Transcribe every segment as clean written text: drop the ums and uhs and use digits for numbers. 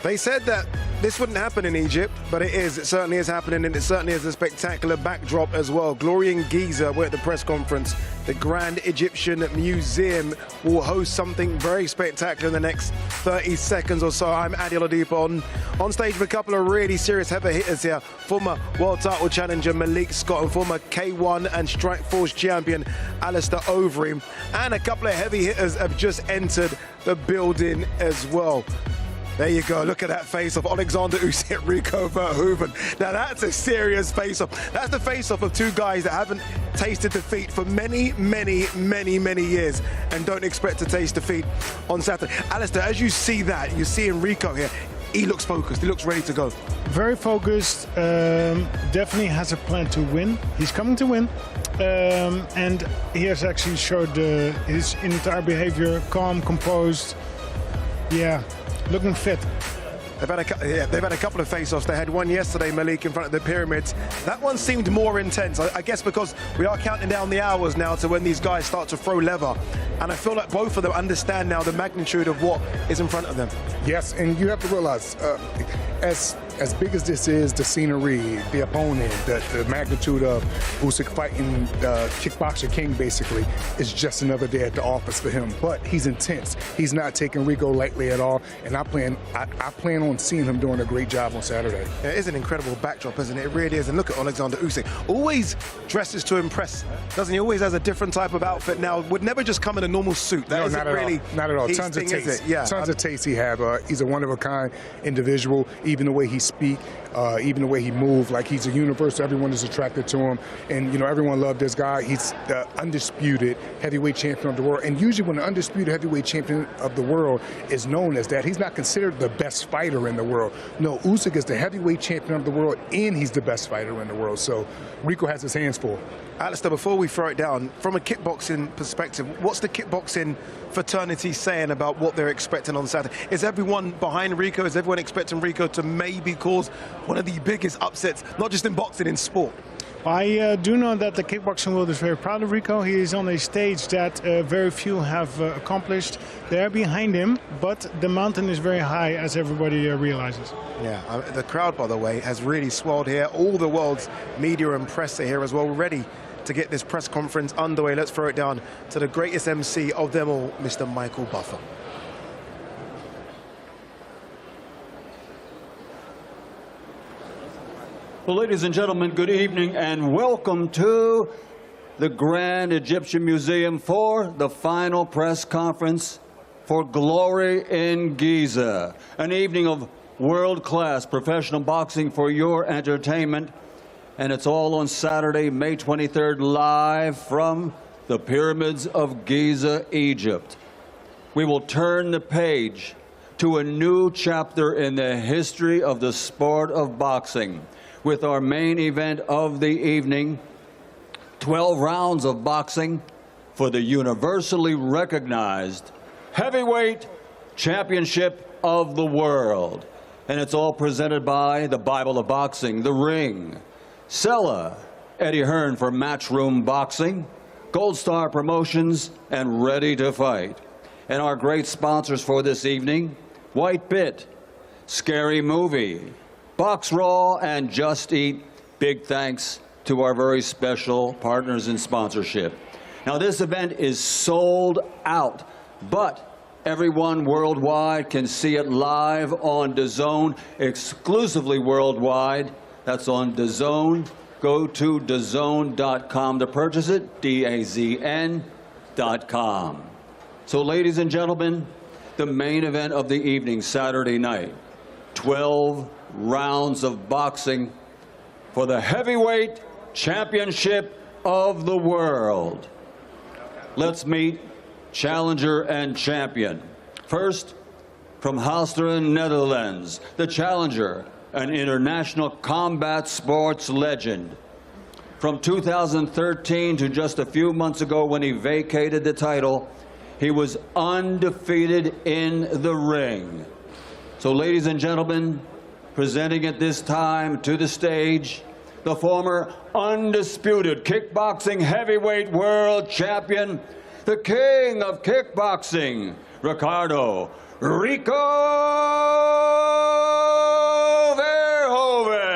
They said that this wouldn't happen in Egypt, but it is. It certainly is happening, and it certainly is a spectacular backdrop as well. Glory in Giza, we're at the press conference. The Grand Egyptian Museum will host something very spectacular in the next 30 seconds or so. I'm Adi Oladipo on stage with a couple of really serious heavy hitters here. Former world title challenger Malik Scott and former K1 and Strikeforce champion Alistair Overeem. And a couple of heavy hitters have just entered the building as well. There you go, look at that face-off. Alexander Usyk, Rico Verhoeven. Now that's a serious face-off. That's the face-off of two guys that haven't tasted defeat for many years and don't expect to taste defeat on Saturday. Alistair, as you see that, you're seeing Rico here. He looks focused, he looks ready to go. Very focused, definitely has a plan to win. He's coming to win. And he has actually showed his entire behavior, calm, composed. Yeah. Looking fit. They've had a couple of face-offs. They had one yesterday, Malik, in front of the pyramids. That one seemed more intense, I guess, because we are counting down the hours now to when these guys start to throw leather. And I feel like both of them understand now the magnitude of what is in front of them. Yes, and you have to realize, as big as this is, the scenery, the opponent, the magnitude of Usyk fighting the kickboxer king, basically, is just another day at the office for him. But he's intense. He's not taking Rico lightly at all, and I plan on seeing him doing a great job on Saturday. Yeah, it is an incredible backdrop, isn't it? It really is. And look at Alexander Usyk. Always dresses to impress, doesn't he? Always has a different type of outfit now. Would never just come in a normal suit. That isn't really not at all. his Tons thing, of taste. Yeah. Tons of taste he have. He's a one-of-a-kind individual. Even the way he speaks, even the way he moves, like he's a universe. Everyone is attracted to him, and you know everyone loved this guy. He's the undisputed heavyweight champion of the world, and usually when the undisputed heavyweight champion of the world is known as that, he's not considered the best fighter in the world. No, Usyk is the heavyweight champion of the world, and he's the best fighter in the world. So Rico has his hands full. Alistair, before we throw it down, from a kickboxing perspective, what's the kickboxing fraternity saying about what they're expecting on Saturday? Is everyone behind Rico? Is everyone expecting Rico to maybe cause one of the biggest upsets, not just in boxing, in sport? I do know that the kickboxing world is very proud of Rico. He is on a stage that very few have accomplished. They're behind him, but the mountain is very high, as everybody realizes. Yeah, the crowd, by the way, has really swelled here. All the world's media and press are here as well, ready to get this press conference underway. Let's throw it down to the greatest MC of them all, Mr. Michael Buffer. Well, ladies and gentlemen, good evening and welcome to the Grand Egyptian Museum for the final press conference for Glory in Giza. An evening of world-class professional boxing for your entertainment. And it's all on Saturday, May 23rd, live from the pyramids of Giza, Egypt. We will turn the page to a new chapter in the history of the sport of boxing with our main event of the evening, 12 rounds of boxing for the universally recognized heavyweight championship of the world. And it's all presented by the Bible of Boxing, The Ring, Sella, Eddie Hearn for Matchroom Boxing, Gold Star Promotions, and Ready to Fight. And our great sponsors for this evening, White Bit, Scary Movie, Box Raw, and Just Eat. Big thanks to our very special partners in sponsorship. Now this event is sold out, but everyone worldwide can see it live on DAZN, exclusively worldwide. That's on DAZN. Go to DAZN.com to purchase it, DAZN.com. So ladies and gentlemen, the main event of the evening, Saturday night, 12 rounds of boxing for the heavyweight championship of the world. Let's meet challenger and champion. First, from Haasteren, Netherlands, the challenger, an international combat sports legend. From 2013 to just a few months ago when he vacated the title, he was undefeated in the ring. So ladies and gentlemen, presenting at this time to the stage, the former undisputed kickboxing heavyweight world champion, the king of kickboxing, Ricardo Rico Verhoeven.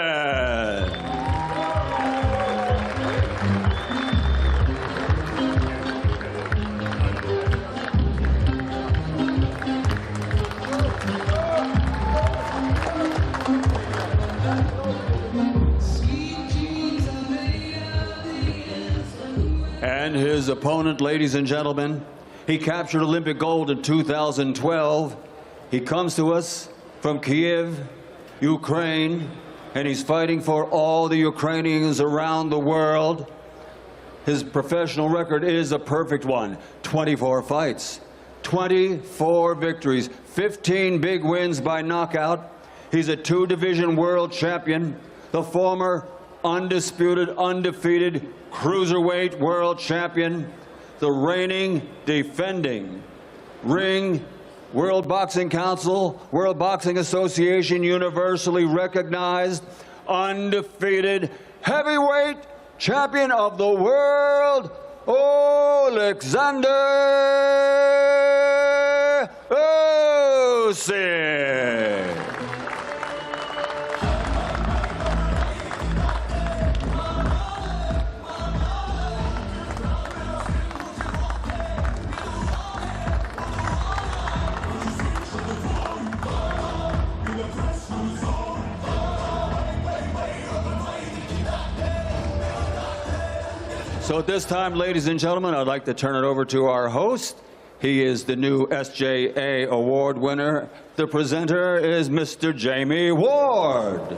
And his opponent, ladies and gentlemen, he captured Olympic gold in 2012. He comes to us from Kiev, Ukraine, and he's fighting for all the Ukrainians around the world. His professional record is a perfect one. 24 fights, 24 victories, 15 big wins by knockout. He's a two-division world champion, the former undisputed, undefeated cruiserweight world champion, the reigning, defending ring World Boxing Council, World Boxing Association universally recognized, undefeated heavyweight champion of the world, Alexander Usyk. So at this time, ladies and gentlemen, I'd like to turn it over to our host. He is the new SJA award winner. The presenter is Mr. Jamie Ward.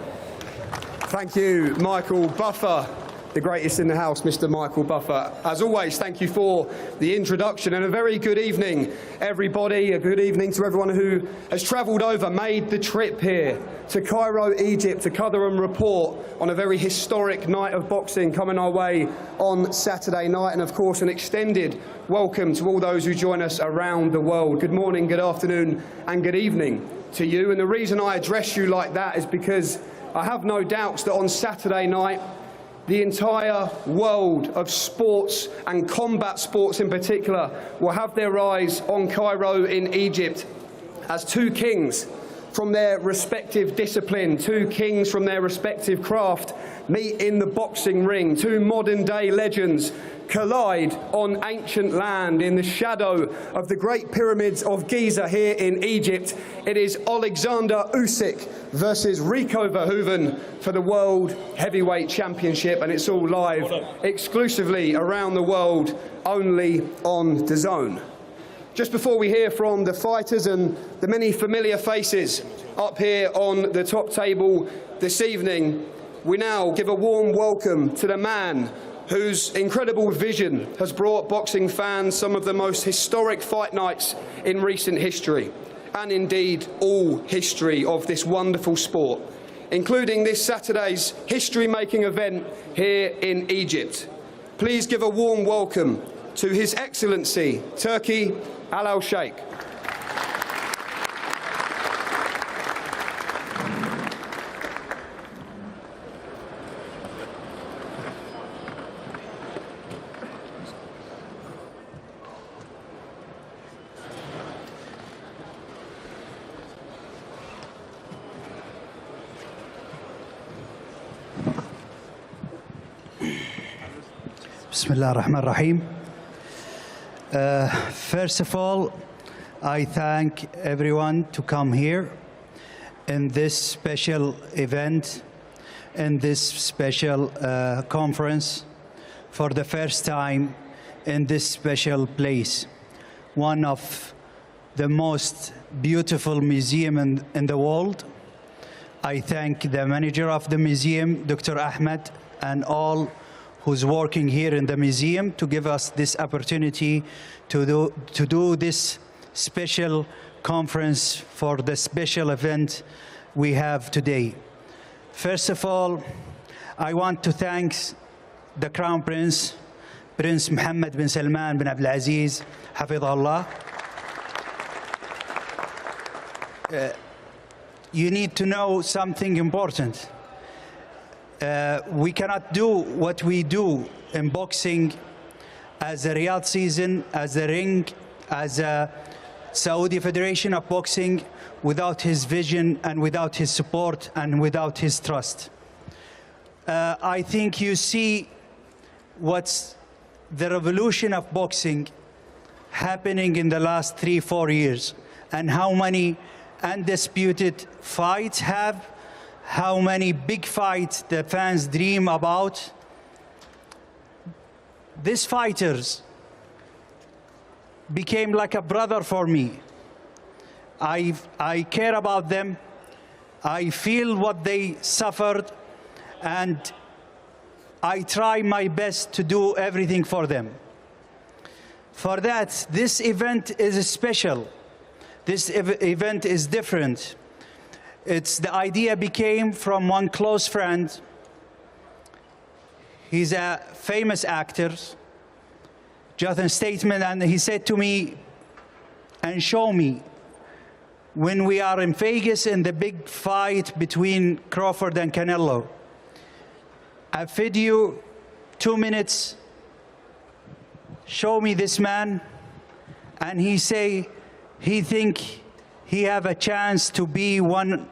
Thank you, Michael Buffer, the greatest in the house, Mr. Michael Buffer. As always, thank you for the introduction, and a very good evening, everybody. A good evening to everyone who has travelled over, made the trip here to Cairo, Egypt, to cover and report on a very historic night of boxing coming our way on Saturday night, and of course an extended welcome to all those who join us around the world. Good morning, good afternoon, and good evening to you. And the reason I address you like that is because I have no doubts that on Saturday night, the entire world of sports, and combat sports in particular, will have their eyes on Cairo in Egypt as two kings from their respective discipline, two kings from their respective craft meet in the boxing ring, two modern-day legends collide on ancient land in the shadow of the Great Pyramids of Giza here in Egypt. It is Alexander Usyk versus Rico Verhoeven for the World Heavyweight Championship, and it's all live exclusively around the world, only on DAZN. Just before we hear from the fighters and the many familiar faces up here on the top table this evening, we now give a warm welcome to the man whose incredible vision has brought boxing fans some of the most historic fight nights in recent history, and indeed all history of this wonderful sport, including this Saturday's history-making event here in Egypt. Please give a warm welcome to His Excellency Turki Al-Sheikh. Bismillah ar-Rahman ar-Rahim. First of all, I thank everyone to come here in this special event, in this special conference for the first time in this special place. One of the most beautiful museums in the world. I thank the manager of the museum, Dr. Ahmed, and all who's working here in the museum to give us this opportunity to do this special conference for the special event we have today. First of all, I want to thank the Crown Prince, Prince Mohammed bin Salman bin Abdulaziz, Hafidhullah. You need to know something important. We cannot do what we do in boxing as a Riyadh season, as a ring, as a Saudi Federation of Boxing, without his vision and without his support and without his trust. I think you see what's the revolution of boxing happening in the last 3-4 years, and how many undisputed fights have, how many big fights the fans dream about. These fighters became like a brother for me. I care about them. I feel what they suffered, and I try my best to do everything for them. For that, this event is special. This event is different. The idea became from one close friend. He's a famous actor, Jonathan Statement, and he said to me, and show me, when we are in Vegas in the big fight between Crawford and Canelo, a video, 2 minutes, show me this man, and he say he think he have a chance to be one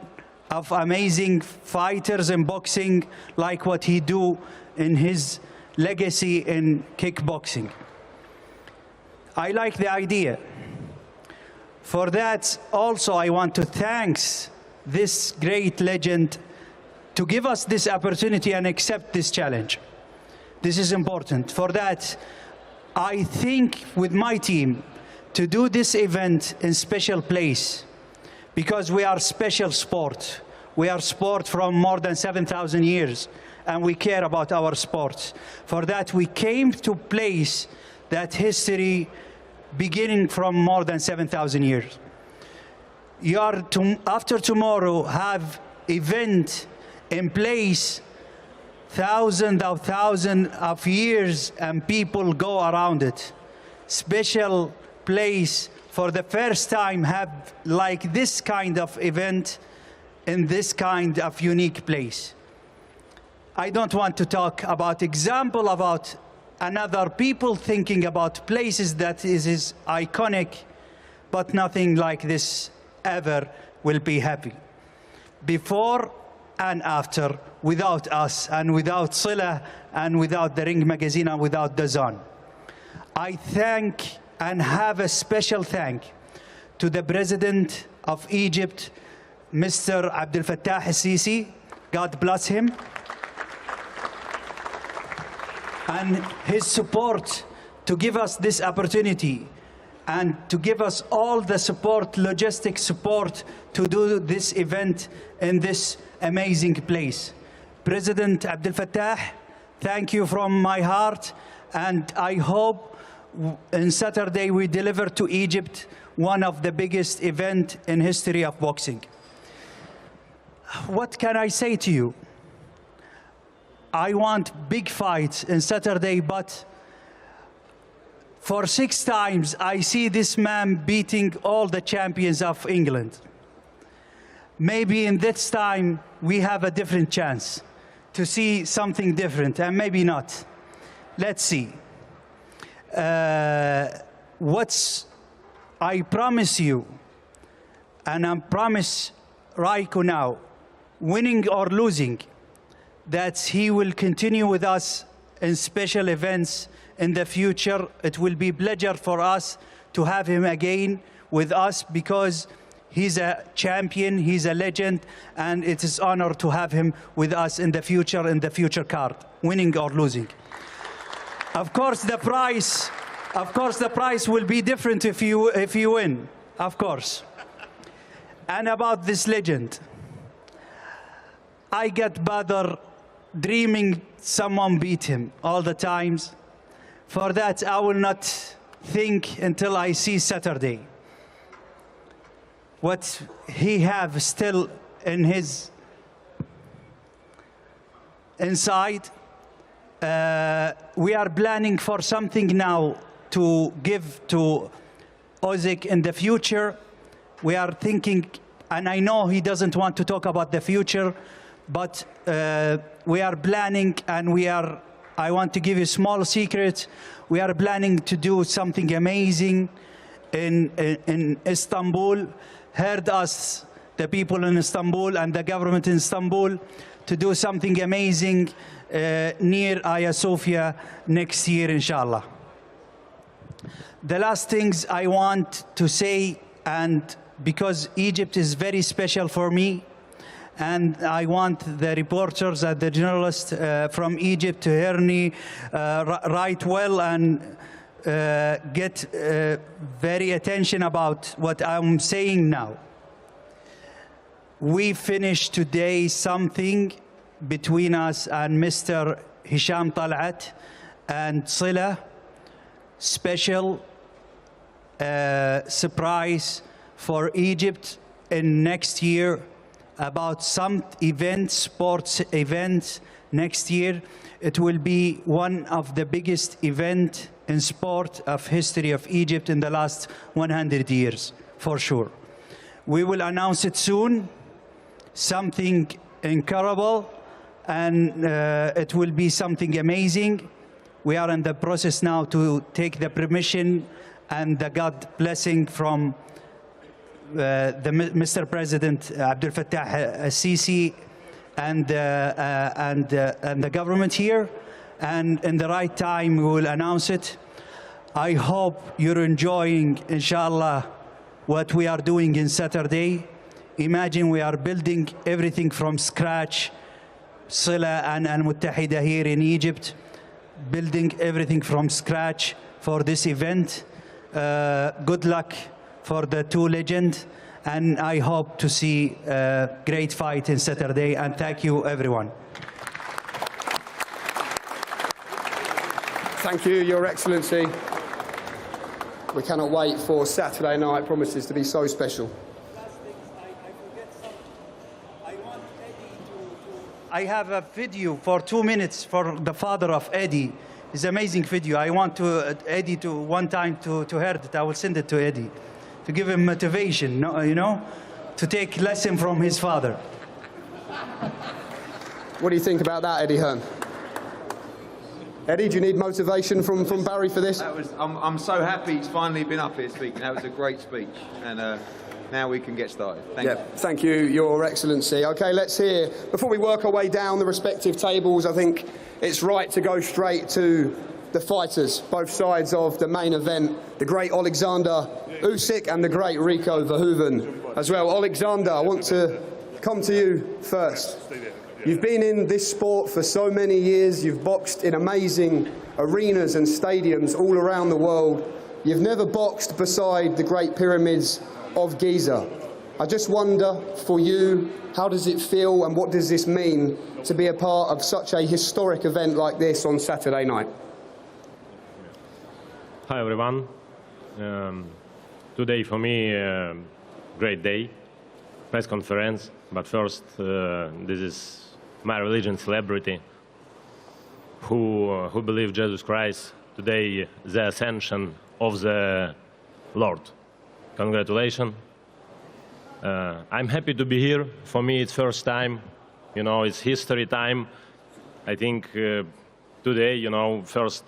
of amazing fighters in boxing, like what he do in his legacy in kickboxing. I like the idea. For that, also, I want to thank this great legend to give us this opportunity and accept this challenge. This is important. For that, I think with my team to do this event in special place, because we are special sport. We are sport from more than 7,000 years, and we care about our sports. For that, we came to place that history beginning from more than 7,000 years. You are after tomorrow have event in place, thousands of years, and people go around it. Special place for the first time have like this kind of event in this kind of unique place. I don't want to talk about example about another people thinking about places that is iconic, but nothing like this ever will be happy. Before and after, without us and without Sila and without the Ring Magazine and without the Zone. I thank and have a special thank to the President of Egypt, Mr. Abdel Fattah al-Sisi, God bless him, and his support to give us this opportunity and to give us all the support, logistic support, to do this event in this amazing place. President Abdel Fattah, thank you from my heart, and I hope on Saturday we deliver to Egypt one of the biggest events in history of boxing. What can I say to you? I want big fights on Saturday, but for 6 times I see this man beating all the champions of England. Maybe in this time we have a different chance to see something different, and maybe not. Let's see. I promise you, and I promise Rico now, winning or losing, that he will continue with us in special events in the future. It will be a pleasure for us to have him again with us, because he's a champion, he's a legend, and it is an honor to have him with us in the future card, winning or losing. Of course, the price will be different if you win, of course. And about this legend, I get bothered dreaming someone beat him all the times. For that, I will not think until I see Saturday what he have still in his inside. We are planning for something now to give to Usyk in the future. We are thinking, and I know he doesn't want to talk about the future, but we are planning and we are I want to give you a small secret. We are planning to do something amazing in Istanbul. Heard us, the people in Istanbul and the government in Istanbul, to do something amazing near Hagia Sophia next year, inshallah. The last things I want to say, and because Egypt is very special for me, and I want the reporters and the journalists from Egypt to hear me write well and get very attention about what I'm saying now. We finished today something between us and Mr. Hisham Tal'at and Sila, special surprise for Egypt in next year, about some events, sports events next year. It will be one of the biggest events in sport of history of Egypt in the last 100 years, for sure. We will announce it soon, something incredible, and it will be something amazing. We are in the process now to take the permission and the God blessing from Mr. President Abdel Fattah al-Sisi and the government here, and in the right time we will announce it. I hope you're enjoying, inshallah, what we are doing in Saturday. Imagine we are building everything from scratch. Sila and Al-Muttahida here in Egypt, building everything from scratch for this event. Good luck for the two legends, and I hope to see a great fight in Saturday, and thank you everyone. Thank you, Your Excellency. We cannot wait for Saturday night. Promises to be so special. I have a video for 2 minutes for the father of Eddie. It's an amazing video. I want to Eddie to one time to hear it. I will send it to Eddie to give him motivation, you know, to take lesson from his father. What do you think about that, Eddie Hearn? Eddie, do you need motivation from Barry for this? I'm so happy he's finally been up here speaking. That was a great speech, and now we can get started. Thank you. Thank you, Your Excellency. Okay, let's hear. Before we work our way down the respective tables, I think it's right to go straight to the fighters, both sides of the main event, the great Alexander Usyk and the great Rico Verhoeven as well. Alexander, I want to come to you first. You've been in this sport for so many years. You've boxed in amazing arenas and stadiums all around the world. You've never boxed beside the Great Pyramids of Giza. I just wonder, for you, how does it feel and what does this mean to be a part of such a historic event like this on Saturday night? Hi everyone. Today for me, great day, press conference. But first, this is my religion celebrity who believe Jesus Christ. Today, the ascension of the Lord. Congratulations. I'm happy to be here. For me, it's first time. You know, it's history time. I think today, you know, first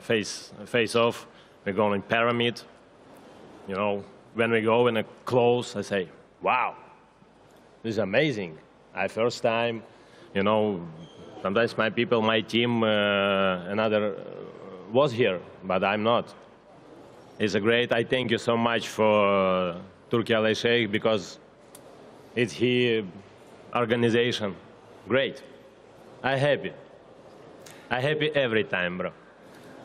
face off, we're going in pyramid. You know, when we go in a close, I say, wow, this is amazing. First time, you know, sometimes my people, my team, another was here, but I'm not. It's a great, I thank you so much for Turkey Al-Sheikh because it's his organization. Great. I'm happy. I'm happy every time, bro.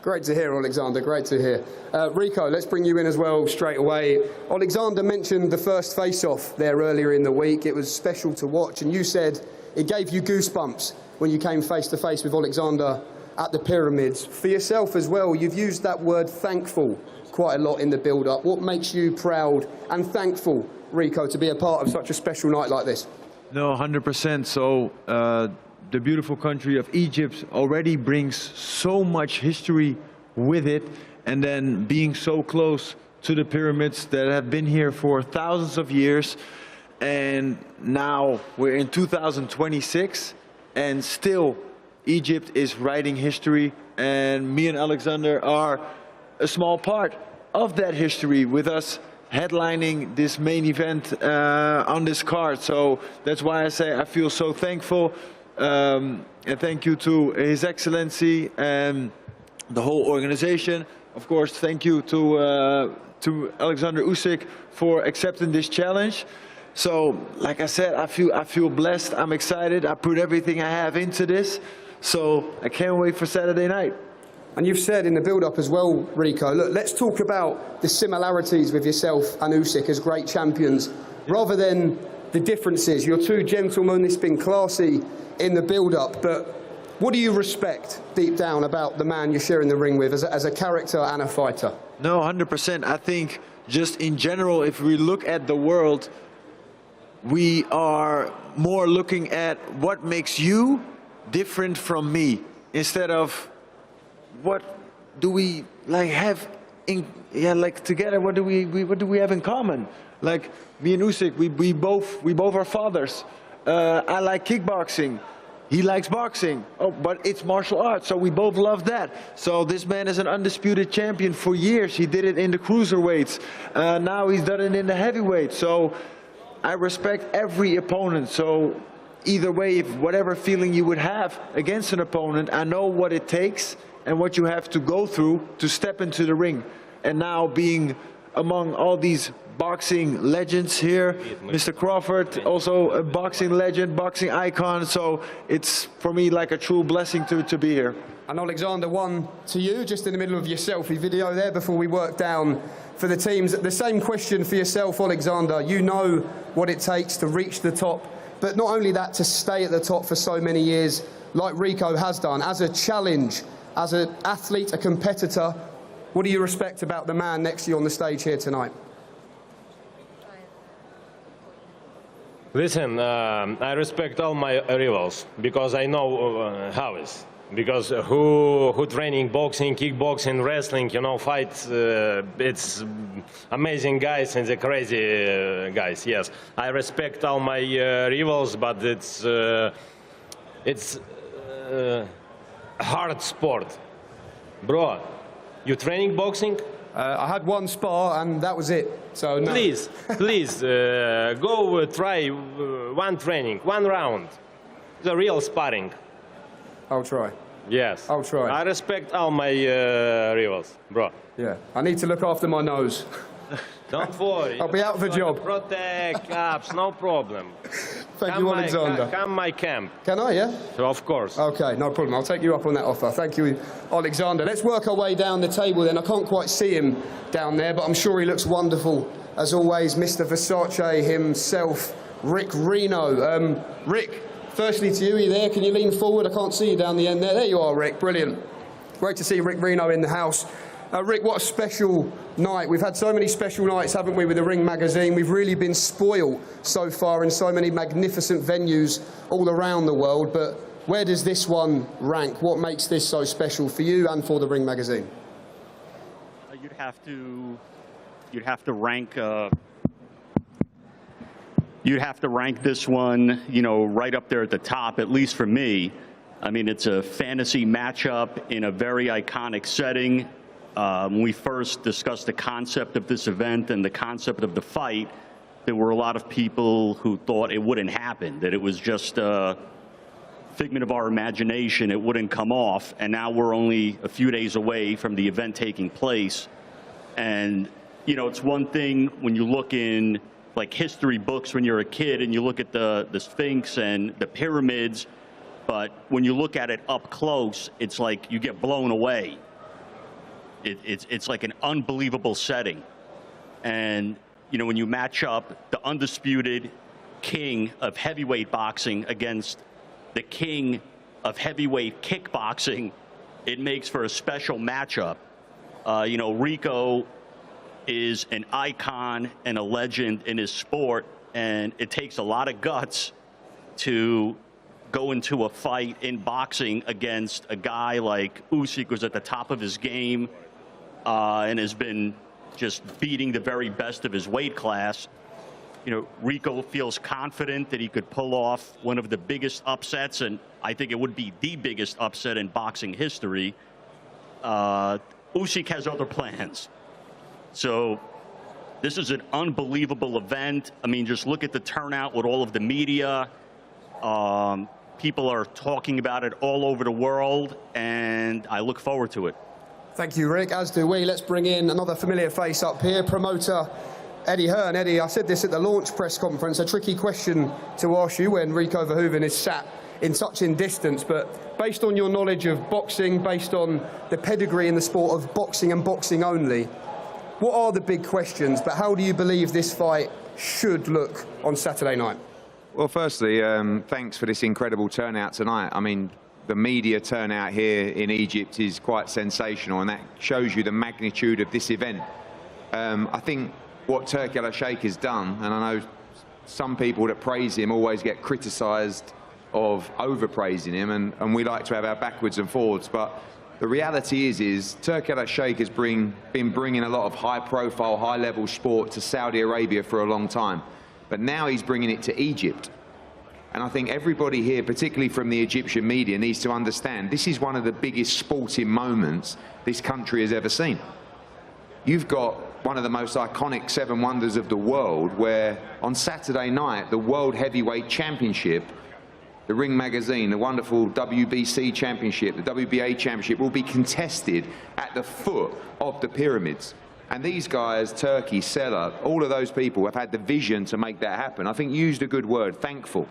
Great to hear, Alexander, great to hear. Rico, let's bring you in as well straight away. Alexander mentioned the first face-off there earlier in the week. It was special to watch, and you said it gave you goosebumps when you came face-to-face with Alexander at the Pyramids. For yourself as well, you've used that word thankful quite a lot in the build-up. What makes you proud and thankful, Rico, to be a part of such a special night like this? No, 100%. So the beautiful country of Egypt already brings so much history with it, and then being so close to the pyramids that have been here for thousands of years, and now we're in 2026 and still Egypt is writing history, and me and Alexander are a small part of that history with us headlining this main event on this card. So that's why I say I feel so thankful, and thank you to His Excellency and the whole organization. Of course, thank you to Alexander Usyk for accepting this challenge. So, like I said, I feel blessed. I'm excited. I put everything I have into this. So I can't wait for Saturday night. And you've said in the build-up as well, Rico, look, let's talk about the similarities with yourself and Usyk as great champions, rather than the differences. You're two gentlemen, it's been classy in the build-up, but what do you respect deep down about the man you're sharing the ring with as a character and a fighter? No, 100%. I think just in general, if we look at the world, we are more looking at what makes you different from me, instead of what do we like have in, like together, what do we have in common? Like me and Usyk, we both are fathers. I like kickboxing. He likes boxing. Oh, but it's martial arts, so we both love that. So this man is an undisputed champion for years. He did it in the cruiserweights. Now he's done it in the heavyweight. So I respect every opponent. So either way, if whatever feeling you would have against an opponent, I know what it takes and what you have to go through to step into the ring. And now being among all these boxing legends here, Mr. Crawford, also a boxing legend, boxing icon, so it's for me like a true blessing to be here. And Alexander, one to you, just in the middle of your selfie video there before we work down for the teams. The same question for yourself, Alexander. You know what it takes to reach the top, but not only that, to stay at the top for so many years, like Rico has done, as a challenge, as an athlete, a competitor. What do you respect about the man next to you on the stage here tonight? Listen, I respect all my rivals because I know how it is. Because who training boxing, kickboxing, wrestling, you know, fights, it's amazing guys and the crazy guys. Yes, I respect all my rivals, but it's hard sport, bro. You training boxing? I had one spar and that was it, so no. Please, please, go try one training, one round. The real sparring. I'll try. Yes. I'll try. I respect all my rivals, bro. Yeah, I need to look after my nose. Don't worry. I'll be out of a job. Protect, caps, no problem. Thank you, Alexander. Come my camp. Can I, yeah? Of course. Okay, no problem. I'll take you up on that offer. Thank you, Alexander. Let's work our way down the table then. I can't quite see him down there, but I'm sure he looks wonderful. As always, Mr. Versace himself, Rick Reno. Rick, firstly to you, are you there? Can you lean forward? I can't see you down the end there. There you are, Rick. Brilliant. Great to see Rick Reno in the house. Rick, what a special night. We've had so many special nights, haven't we, with the Ring magazine. We've really been spoiled so far in so many magnificent venues all around the world. But where does this one rank? What makes this so special for you and for the Ring magazine? You'd have to rank this one, you know, right up there at the top, at least for me. I mean, it's a fantasy matchup in a very iconic setting. When we first discussed the concept of this event and the concept of the fight, there were a lot of people who thought it wouldn't happen, that it was just a figment of our imagination, it wouldn't come off. And now we're only a few days away from the event taking place. And, you know, it's one thing when you look in like history books when you're a kid and you look at the Sphinx and the pyramids, but when you look at it up close, it's like you get blown away. It's like an unbelievable setting. And, you know, when you match up the undisputed king of heavyweight boxing against the king of heavyweight kickboxing, it makes for a special matchup. You know, Rico is an icon and a legend in his sport, and it takes a lot of guts to go into a fight in boxing against a guy like Usyk, who's at the top of his game and has been just beating the very best of his weight class. you know, Rico feels confident that he could pull off one of the biggest upsets, and I think it would be the biggest upset in boxing history. Usyk has other plans. So this is an unbelievable event. I mean, just look at the turnout with all of the media. People are talking about it all over the world, and I look forward to it. Thank you, Rick, as do we. Let's bring in another familiar face up here, promoter Eddie Hearn. Eddie, I said this at the launch press conference, a tricky question to ask you when Rico Verhoeven is sat in such distance, but based on your knowledge of boxing, based on the pedigree in the sport of boxing and boxing only, what are the big questions, but how do you believe this fight should look on Saturday night? Well, firstly, thanks for this incredible turnout tonight. I mean, the media turnout here in Egypt is quite sensational, and that shows you the magnitude of this event. I think what Turki Al-Sheikh has done, and I know some people that praise him always get criticised of overpraising him, and we like to have our backwards and forwards, but the reality is Turki Al-Sheikh has been bringing a lot of high-profile, high-level sport to Saudi Arabia for a long time. But now he's bringing it to Egypt. And I think everybody here, particularly from the Egyptian media, needs to understand this is one of the biggest sporting moments this country has ever seen. You've got one of the most iconic seven wonders of the world, where on Saturday night, the World Heavyweight Championship, the Ring Magazine, the wonderful WBC Championship, the WBA Championship, will be contested at the foot of the pyramids. And these guys, Turkey, Seller, all of those people have had the vision to make that happen. I think you used a good word, thankful.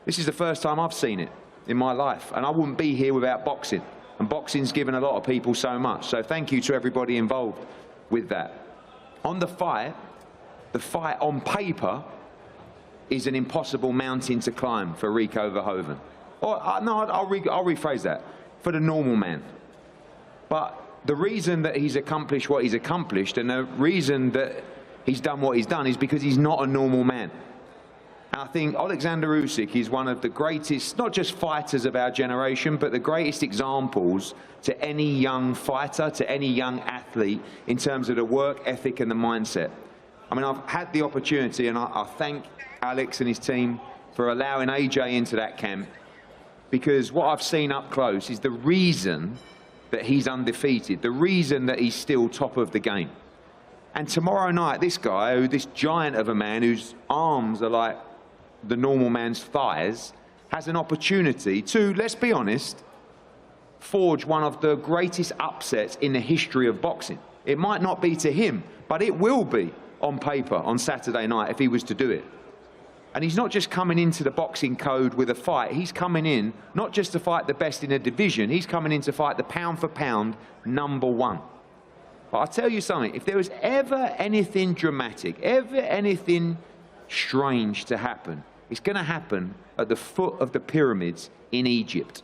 This is the first time I've seen it in my life, and I wouldn't be here without boxing. And boxing's given a lot of people so much. So thank you to everybody involved with that. On the fight on paper is an impossible mountain to climb for Rico Verhoeven. Or, no, I'll rephrase that, for the normal man. But the reason that he's accomplished what he's accomplished, and the reason that he's done what he's done, is because he's not a normal man. And I think Alexander Usyk is one of the greatest, not just fighters of our generation, but the greatest examples to any young fighter, to any young athlete, in terms of the work ethic and the mindset. I mean, I've had the opportunity, and I thank Alex and his team for allowing AJ into that camp, because what I've seen up close is the reason that he's undefeated, the reason that he's still top of the game. And tomorrow night, this guy, this giant of a man whose arms are like the normal man's thighs, has an opportunity to, let's be honest, forge one of the greatest upsets in the history of boxing. It might not be to him, but it will be on paper on Saturday night if he was to do it. And he's not just coming into the boxing code with a fight. He's coming in not just to fight the best in a division. He's coming in to fight the pound-for-pound #1. But I'll tell you something. If there was ever anything dramatic, ever anything strange to happen, it's going to happen at the foot of the pyramids in Egypt.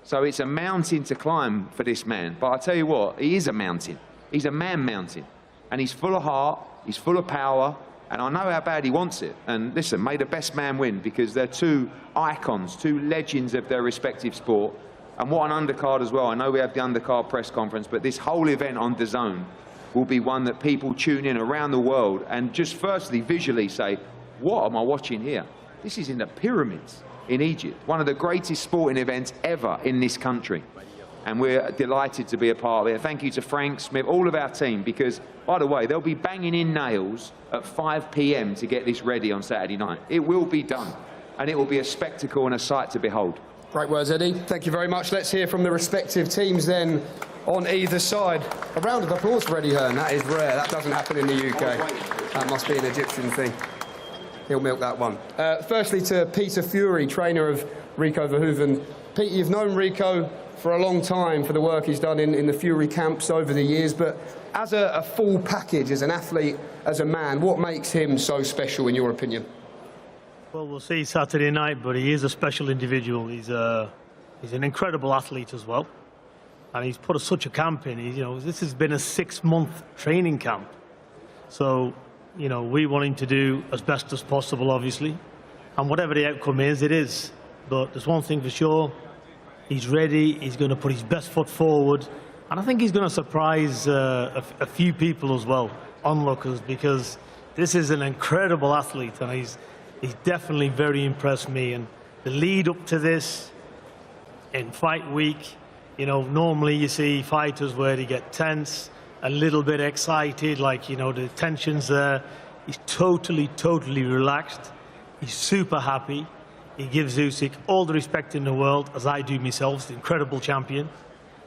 So it's a mountain to climb for this man. But I'll tell you what, he is a mountain. He's a man mountain. And he's full of heart, he's full of power, and I know how bad he wants it. And listen, may the best man win, because they're two icons, two legends of their respective sport. And what an undercard as well. I know we have the undercard press conference, but this whole event on DAZN will be one that people tune in around the world and just firstly visually say, what am I watching here? This is in the pyramids in Egypt, one of the greatest sporting events ever in this country. And we're delighted to be a part of it. Thank you to Frank Smith, all of our team, because, by the way, they'll be banging in nails at 5 p.m. to get this ready on Saturday night. It will be done, and it will be a spectacle and a sight to behold. Great words, Eddie. Thank you very much. Let's hear from the respective teams then on either side. A round of applause for Eddie Hearn. That is rare. That doesn't happen in the UK. That must be an Egyptian thing. He'll milk that one. Firstly, to Peter Fury, trainer of Rico Verhoeven. Pete, you've known Rico for a long time for the work he's done in the Fury camps over the years, but as a full package, as an athlete, as a man, what makes him so special in your opinion? Well, we'll see Saturday night, but he is a special individual. He's an incredible athlete as well, and he's put such a camp in. This has been a 6-month training camp, so we want him to do as best as possible, obviously, and whatever the outcome is, it is. But there's one thing for sure: he's ready. He's going to put his best foot forward, and I think he's going to surprise a few people as well, onlookers, because This is an incredible athlete, and he's definitely very impressed me. And the lead up to this in fight week, you know, normally you see fighters where they get tense, a little bit excited, like, you know, the tension's there. He's totally relaxed. He's super happy. He gives Usyk all the respect in the world, as I do myself, the incredible champion.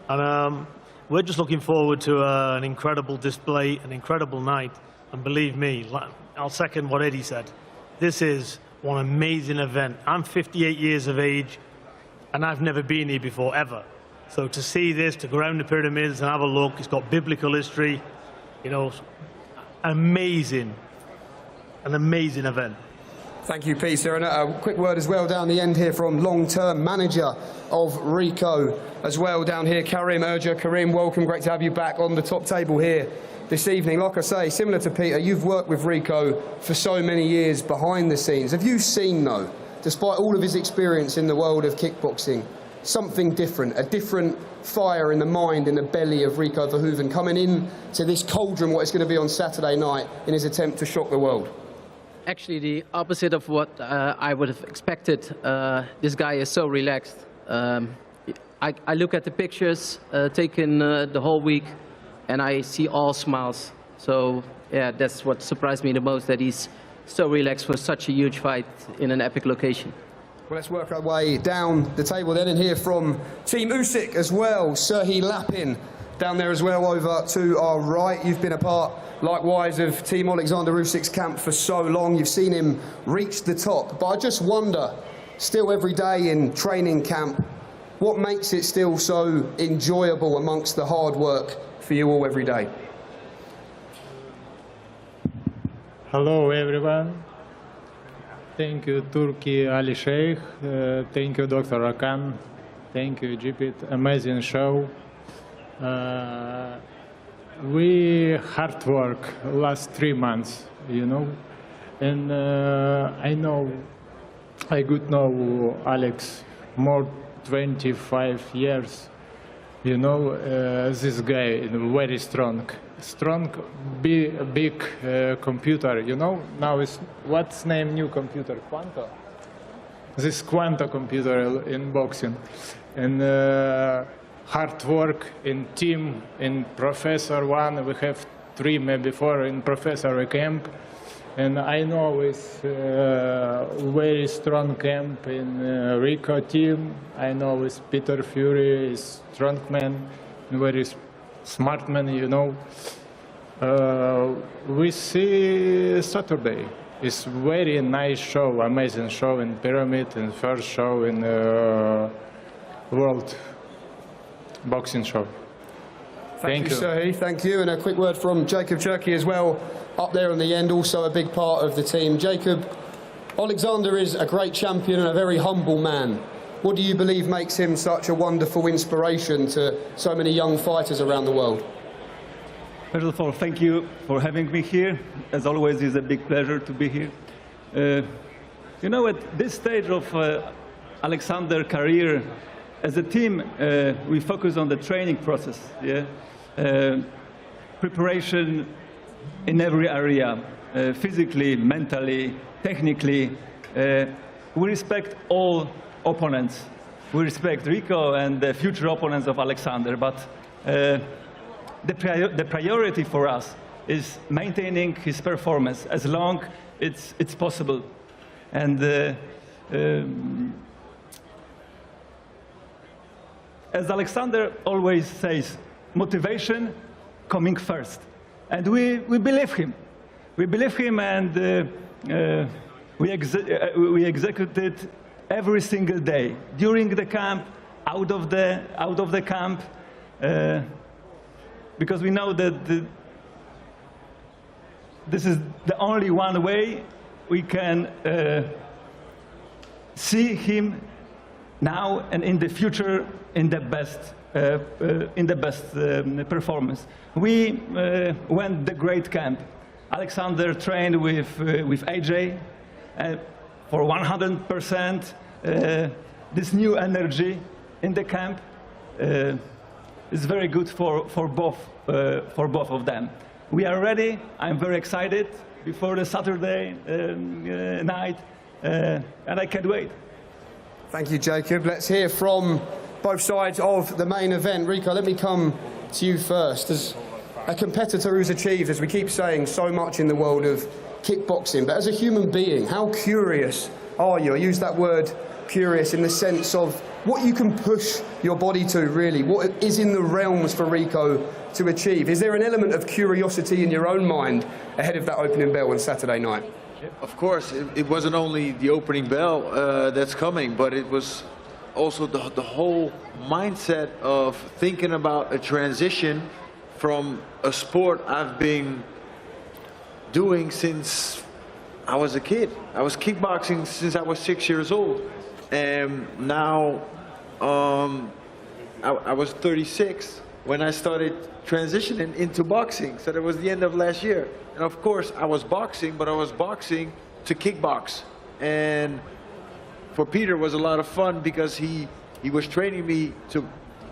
And we're just looking forward to an incredible display, an incredible night. And believe me, I'll second what Eddie said. This is one amazing event. I'm 58 years of age, and I've never been here before, ever. So to see this, to go around the pyramids and have a look, it's got biblical history, you know, amazing, an amazing event. Thank you, Peter. And a quick word as well down the end here from long-term manager of Rico as well down here, Karim Erja. Karim, welcome. Great to have you back on the top table here this evening. Like I say, similar to Peter, you've worked with Rico for so many years behind the scenes. Have you seen, though, despite all of his experience in the world of kickboxing, something different, a different fire in the mind, in the belly of Rico Verhoeven coming in to this cauldron, what it's going to be on Saturday night, in his attempt to shock the world? Actually, the opposite of what I would have expected. This guy is so relaxed. I look at the pictures taken the whole week, and I see all smiles. So, yeah, that's what surprised me the most, that he's so relaxed for such a huge fight in an epic location. Well, let's work our way down the table then and hear from Team Usyk as well. Serhii Lapin down there as well over to our right. You've been a part, likewise, of Team Alexander Usyk's camp for so long. You've seen him reach the top. But I just wonder, still every day in training camp, what makes it still so enjoyable amongst the hard work for you all every day? Hello, everyone. Thank you, Turkey Ali Sheikh. Thank you, Dr. Rakan. Thank you, EYGPT. Amazing show. We hard work last 3 months, you know, and I could know Alex more 25 years. You know, this guy is very strong, big computer. You know, now is what's name new computer? Quanto. This Quanto computer in boxing, and hard work in team. In Professor 1, we have 3, maybe 4 in Professor camp, and I know it's very strong camp in Rico team. I know it's Peter Fury is strong man, very smart man, you know. We see Saturday. It's very nice show, amazing show in Pyramid, and first show in World Boxing Show. Thank you, Serhii. Thank you. And a quick word from Jacob Cherky as well, up there in the end, also a big part of the team. Jacob, Alexander is a great champion and a very humble man. What do you believe makes him such a wonderful inspiration to so many young fighters around the world? First of all, thank you for having me here. As always, it's a big pleasure to be here. You know, at this stage of Alexander's career, as a team, we focus on the training process, yeah? Preparation in every area, physically, mentally, technically. We respect all opponents. We respect Rico and the future opponents of Alexander, but the priority for us is maintaining his performance as long as it's possible. And as Alexander always says, motivation coming first. And we believe him. We believe him, and we executed every single day, during the camp, out of the camp, because we know that this is the only one way we can see him now and in the future in the best performance. We went the great camp. Alexander trained with AJ for 100%. This new energy in the camp is very good for both of them. We are ready. I'm very excited. before the Saturday night, and I can't wait. Thank you, Jacob. Let's hear from both sides of the main event. Rico, let me come to you first. As a competitor who's achieved, as we keep saying, so much in the world of kickboxing, but as a human being, how curious are you? I use that word curious in the sense of what you can push your body to, really. What is in the realms for Rico to achieve? Is there an element of curiosity in your own mind ahead of that opening bell on Saturday night? Of course, it wasn't only the opening bell that's coming, but it was also the whole mindset of thinking about a transition from a sport I've been doing since I was a kid. I was kickboxing since I was 6 years old. And now I was 36 when I started transitioning into boxing. So that was the end of last year. And of course, I was boxing, but I was boxing to kickbox. And for Peter, it was a lot of fun because he was training me to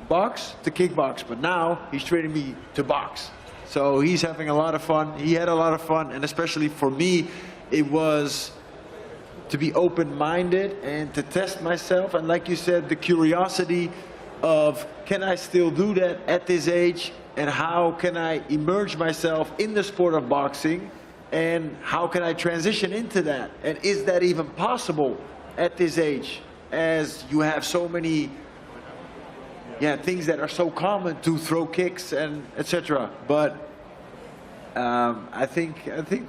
box to kickbox, but now he's training me to box. So he's having a lot of fun. He had a lot of fun, and especially for me, it was to be open-minded and to test myself. And like you said, the curiosity of, can I still do that at this age? And how can I immerse myself in the sport of boxing? And how can I transition into that? And is that even possible at this age? As you have so many things that are so common to throw kicks and etc. But I think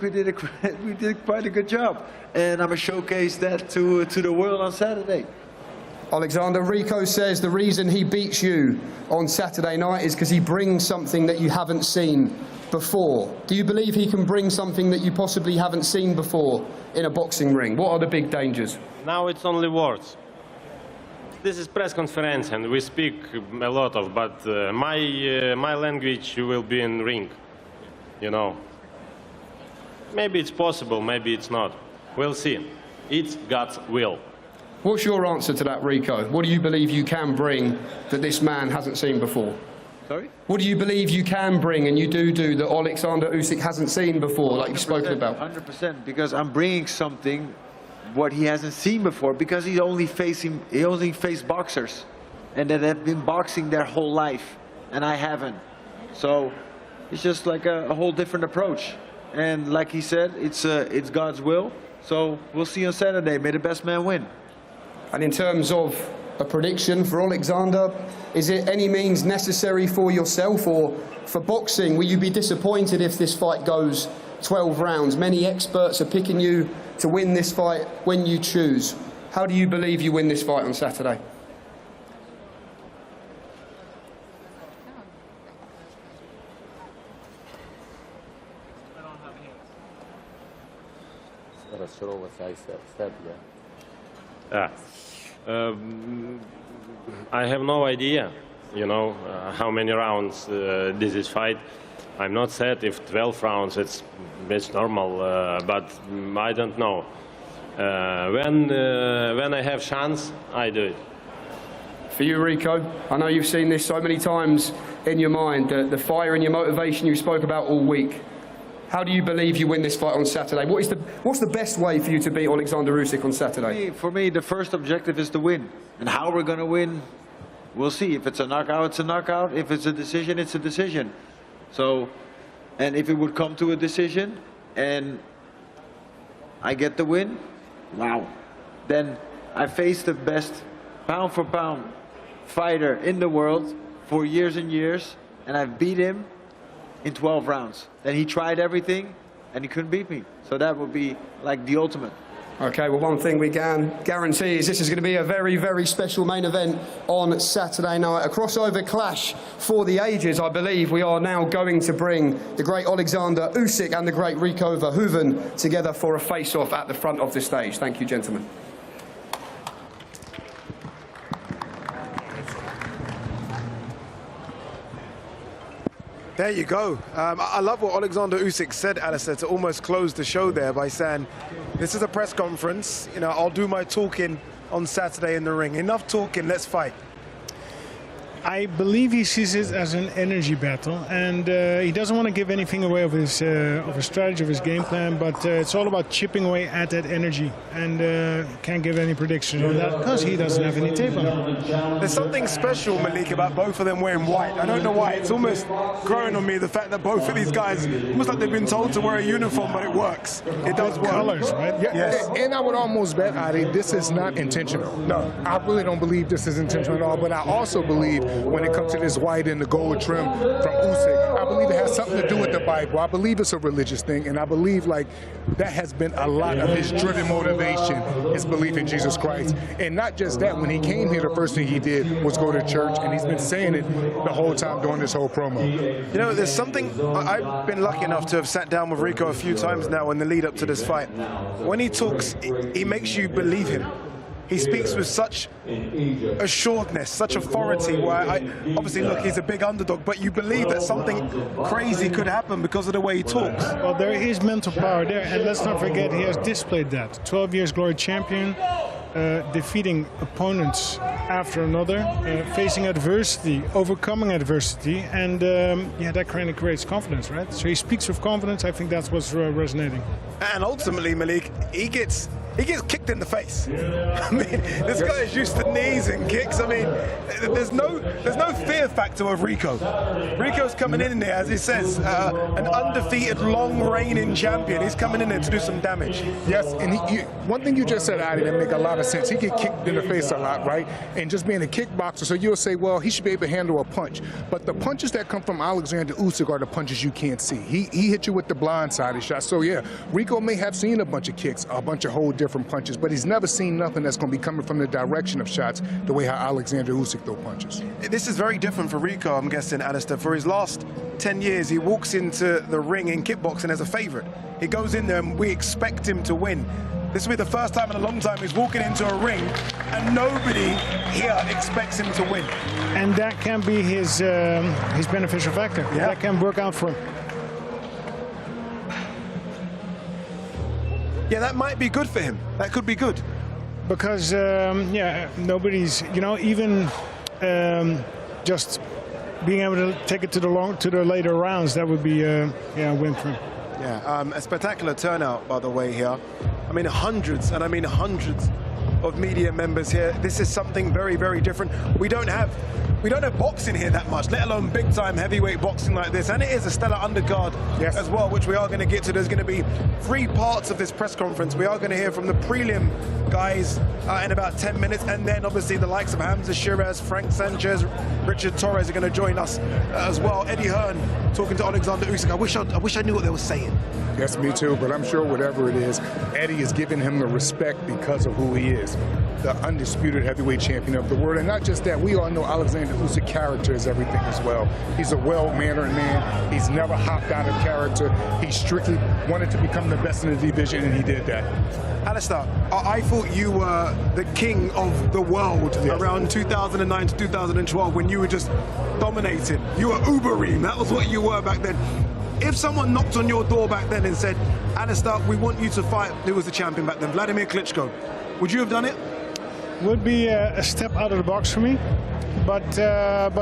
we did quite a good job, and I'm gonna showcase that to the world on Saturday. Alexander, Rico says the reason he beats you on Saturday night is because he brings something that you haven't seen before. Do you believe he can bring something that you possibly haven't seen before in a boxing ring? What are the big dangers? Now it's only words. This is press conference and we speak a lot of, but my language will be in ring, you know. Maybe it's possible, maybe it's not. We'll see. It's God's will. What's your answer to that, Rico? What do you believe you can bring that this man hasn't seen before? Sorry? What do you believe you can bring and you do that Alexander Usyk hasn't seen before, like you've spoken about? 100%, because I'm bringing something what he hasn't seen before, because he only faced boxers and that have been boxing their whole life, and I haven't. So it's just like a whole different approach. And like he said, it's God's will. So we'll see on Saturday. May the best man win. And in terms of a prediction for Alexander, is it any means necessary for yourself or for boxing? Will you be disappointed if this fight goes 12 rounds? Many experts are picking you to win this fight when you choose. How do you believe you win this fight on Saturday? I have no idea, you know, how many rounds this is fight. I'm not sad if 12 rounds, it's normal, but I don't know. When I have chance, I do it. For you, Rico, I know you've seen this so many times in your mind, the fire and your motivation you spoke about all week. How do you believe you win this fight on Saturday? What's the best way for you to beat Alexander Usyk on Saturday? For me, the first objective is to win. And how we're going to win, we'll see. If it's a knockout, it's a knockout. If it's a decision, it's a decision. So, and if it would come to a decision and I get the win, wow. Then I faced the best pound for pound fighter in the world for years and years, and I've beat him in 12 rounds. Then he tried everything and he couldn't beat me. So that would be like the ultimate. Okay, well, one thing we can guarantee is this is going to be a very, very special main event on Saturday night. A crossover clash for the ages, I believe. We are now going to bring the great Alexander Usyk and the great Rico Verhoeven together for a face-off at the front of the stage. Thank you, gentlemen. There you go. I love what Alexander Usyk said, Alistair, to almost close the show there by saying, this is a press conference, you know, I'll do my talking on Saturday in the ring. Enough talking, let's fight. I believe he sees it as an energy battle, and he doesn't want to give anything away of his strategy, of his game plan, but it's all about chipping away at that energy, and can't give any predictions on that because he doesn't have any tape on him. There's something special, Malik, about both of them wearing white. I don't know why. It's almost growing on me, the fact that both of these guys, almost like they've been told to wear a uniform, but it works. It does work. Colors, right? Yeah, yes. And I would almost bet, Adi, this is not intentional. No, I really don't believe this is intentional at all, but I also believe when it comes to this white and the gold trim from Usyk, I believe it has something to do with the Bible. I believe it's a religious thing, and I believe like that has been a lot of his driven motivation, his belief in Jesus Christ. And not just that, when he came here, the first thing he did was go to church, and he's been saying it the whole time during this whole promo. You know, there's something, I've been lucky enough to have sat down with Rico a few times now in the lead up to this fight. When he talks, he makes you believe him. He speaks with such assuredness, such authority, where obviously, look, he's a big underdog, but you believe that something crazy could happen because of the way he talks. Well, there is mental power there, and let's not forget, he has displayed that. 12 years glory champion, defeating opponents after another, facing adversity, overcoming adversity, and yeah, that kind of creates confidence, right? So he speaks with confidence. I think that's what's resonating. And ultimately, Malik, he gets kicked in the face. I mean, this guy is used to knees and kicks. I mean, there's no fear factor of Rico. Rico's coming in there, as he says, an undefeated, long-reigning champion. He's coming in there to do some damage. Yes, and one thing you just said, Adi, that make a lot of sense. He get kicked in the face a lot, right? And just being a kickboxer, so you'll say, well, he should be able to handle a punch. But the punches that come from Alexander Usyk are the punches you can't see. He hit you with the blindsided shot. So yeah, Rico may have seen a bunch of kicks, a bunch of whole different punches, but he's never seen nothing that's going to be coming from the direction of shots the way how Alexander Usyk throw punches. This is very different for Rico, I'm guessing, Alistair. For his last 10 years, he walks into the ring in kickboxing as a favorite. He goes in there and we expect him to win. This will be the first time in a long time he's walking into a ring and nobody here expects him to win. And that can be his beneficial factor. Yeah. That can work out for him. Yeah, that might be good for him. That could be good. Because, yeah, nobody's, you know, even just being able to take it to the later rounds, that would be yeah, a win for him. Yeah, a spectacular turnout, by the way, here. I mean, hundreds, and I mean hundreds of media members here. This is something very, very different. We don't have boxing here that much, let alone big-time heavyweight boxing like this. And it is a stellar undercard as well, which we are going to get to. There's going to be 3 parts of this press conference. We are going to hear from the prelim guys in about 10 minutes, and then obviously the likes of Hamza Shiraz, Frank Sanchez, Richard Torres are going to join us as well. Eddie Hearn talking to Alexander Usyk. I wish I knew what they were saying. Yes, me too, but I'm sure whatever it is, Eddie is giving him the respect because of who he is, the undisputed heavyweight champion of the world. And not just that, we all know Alexander Usyk's character is everything as well. He's a well-mannered man. He's never hopped out of character. He strictly wanted to become the best in the division, and he did that. Alistair, I thought you were the king of the world around 2009 to 2012 when you were just dominating. You were Uberine. That was what you were back then. If someone knocked on your door back then and said, Alistair, we want you to fight, who was the champion back then? Vladimir Klitschko. Would you have done it? Would be a step out of the box for me, but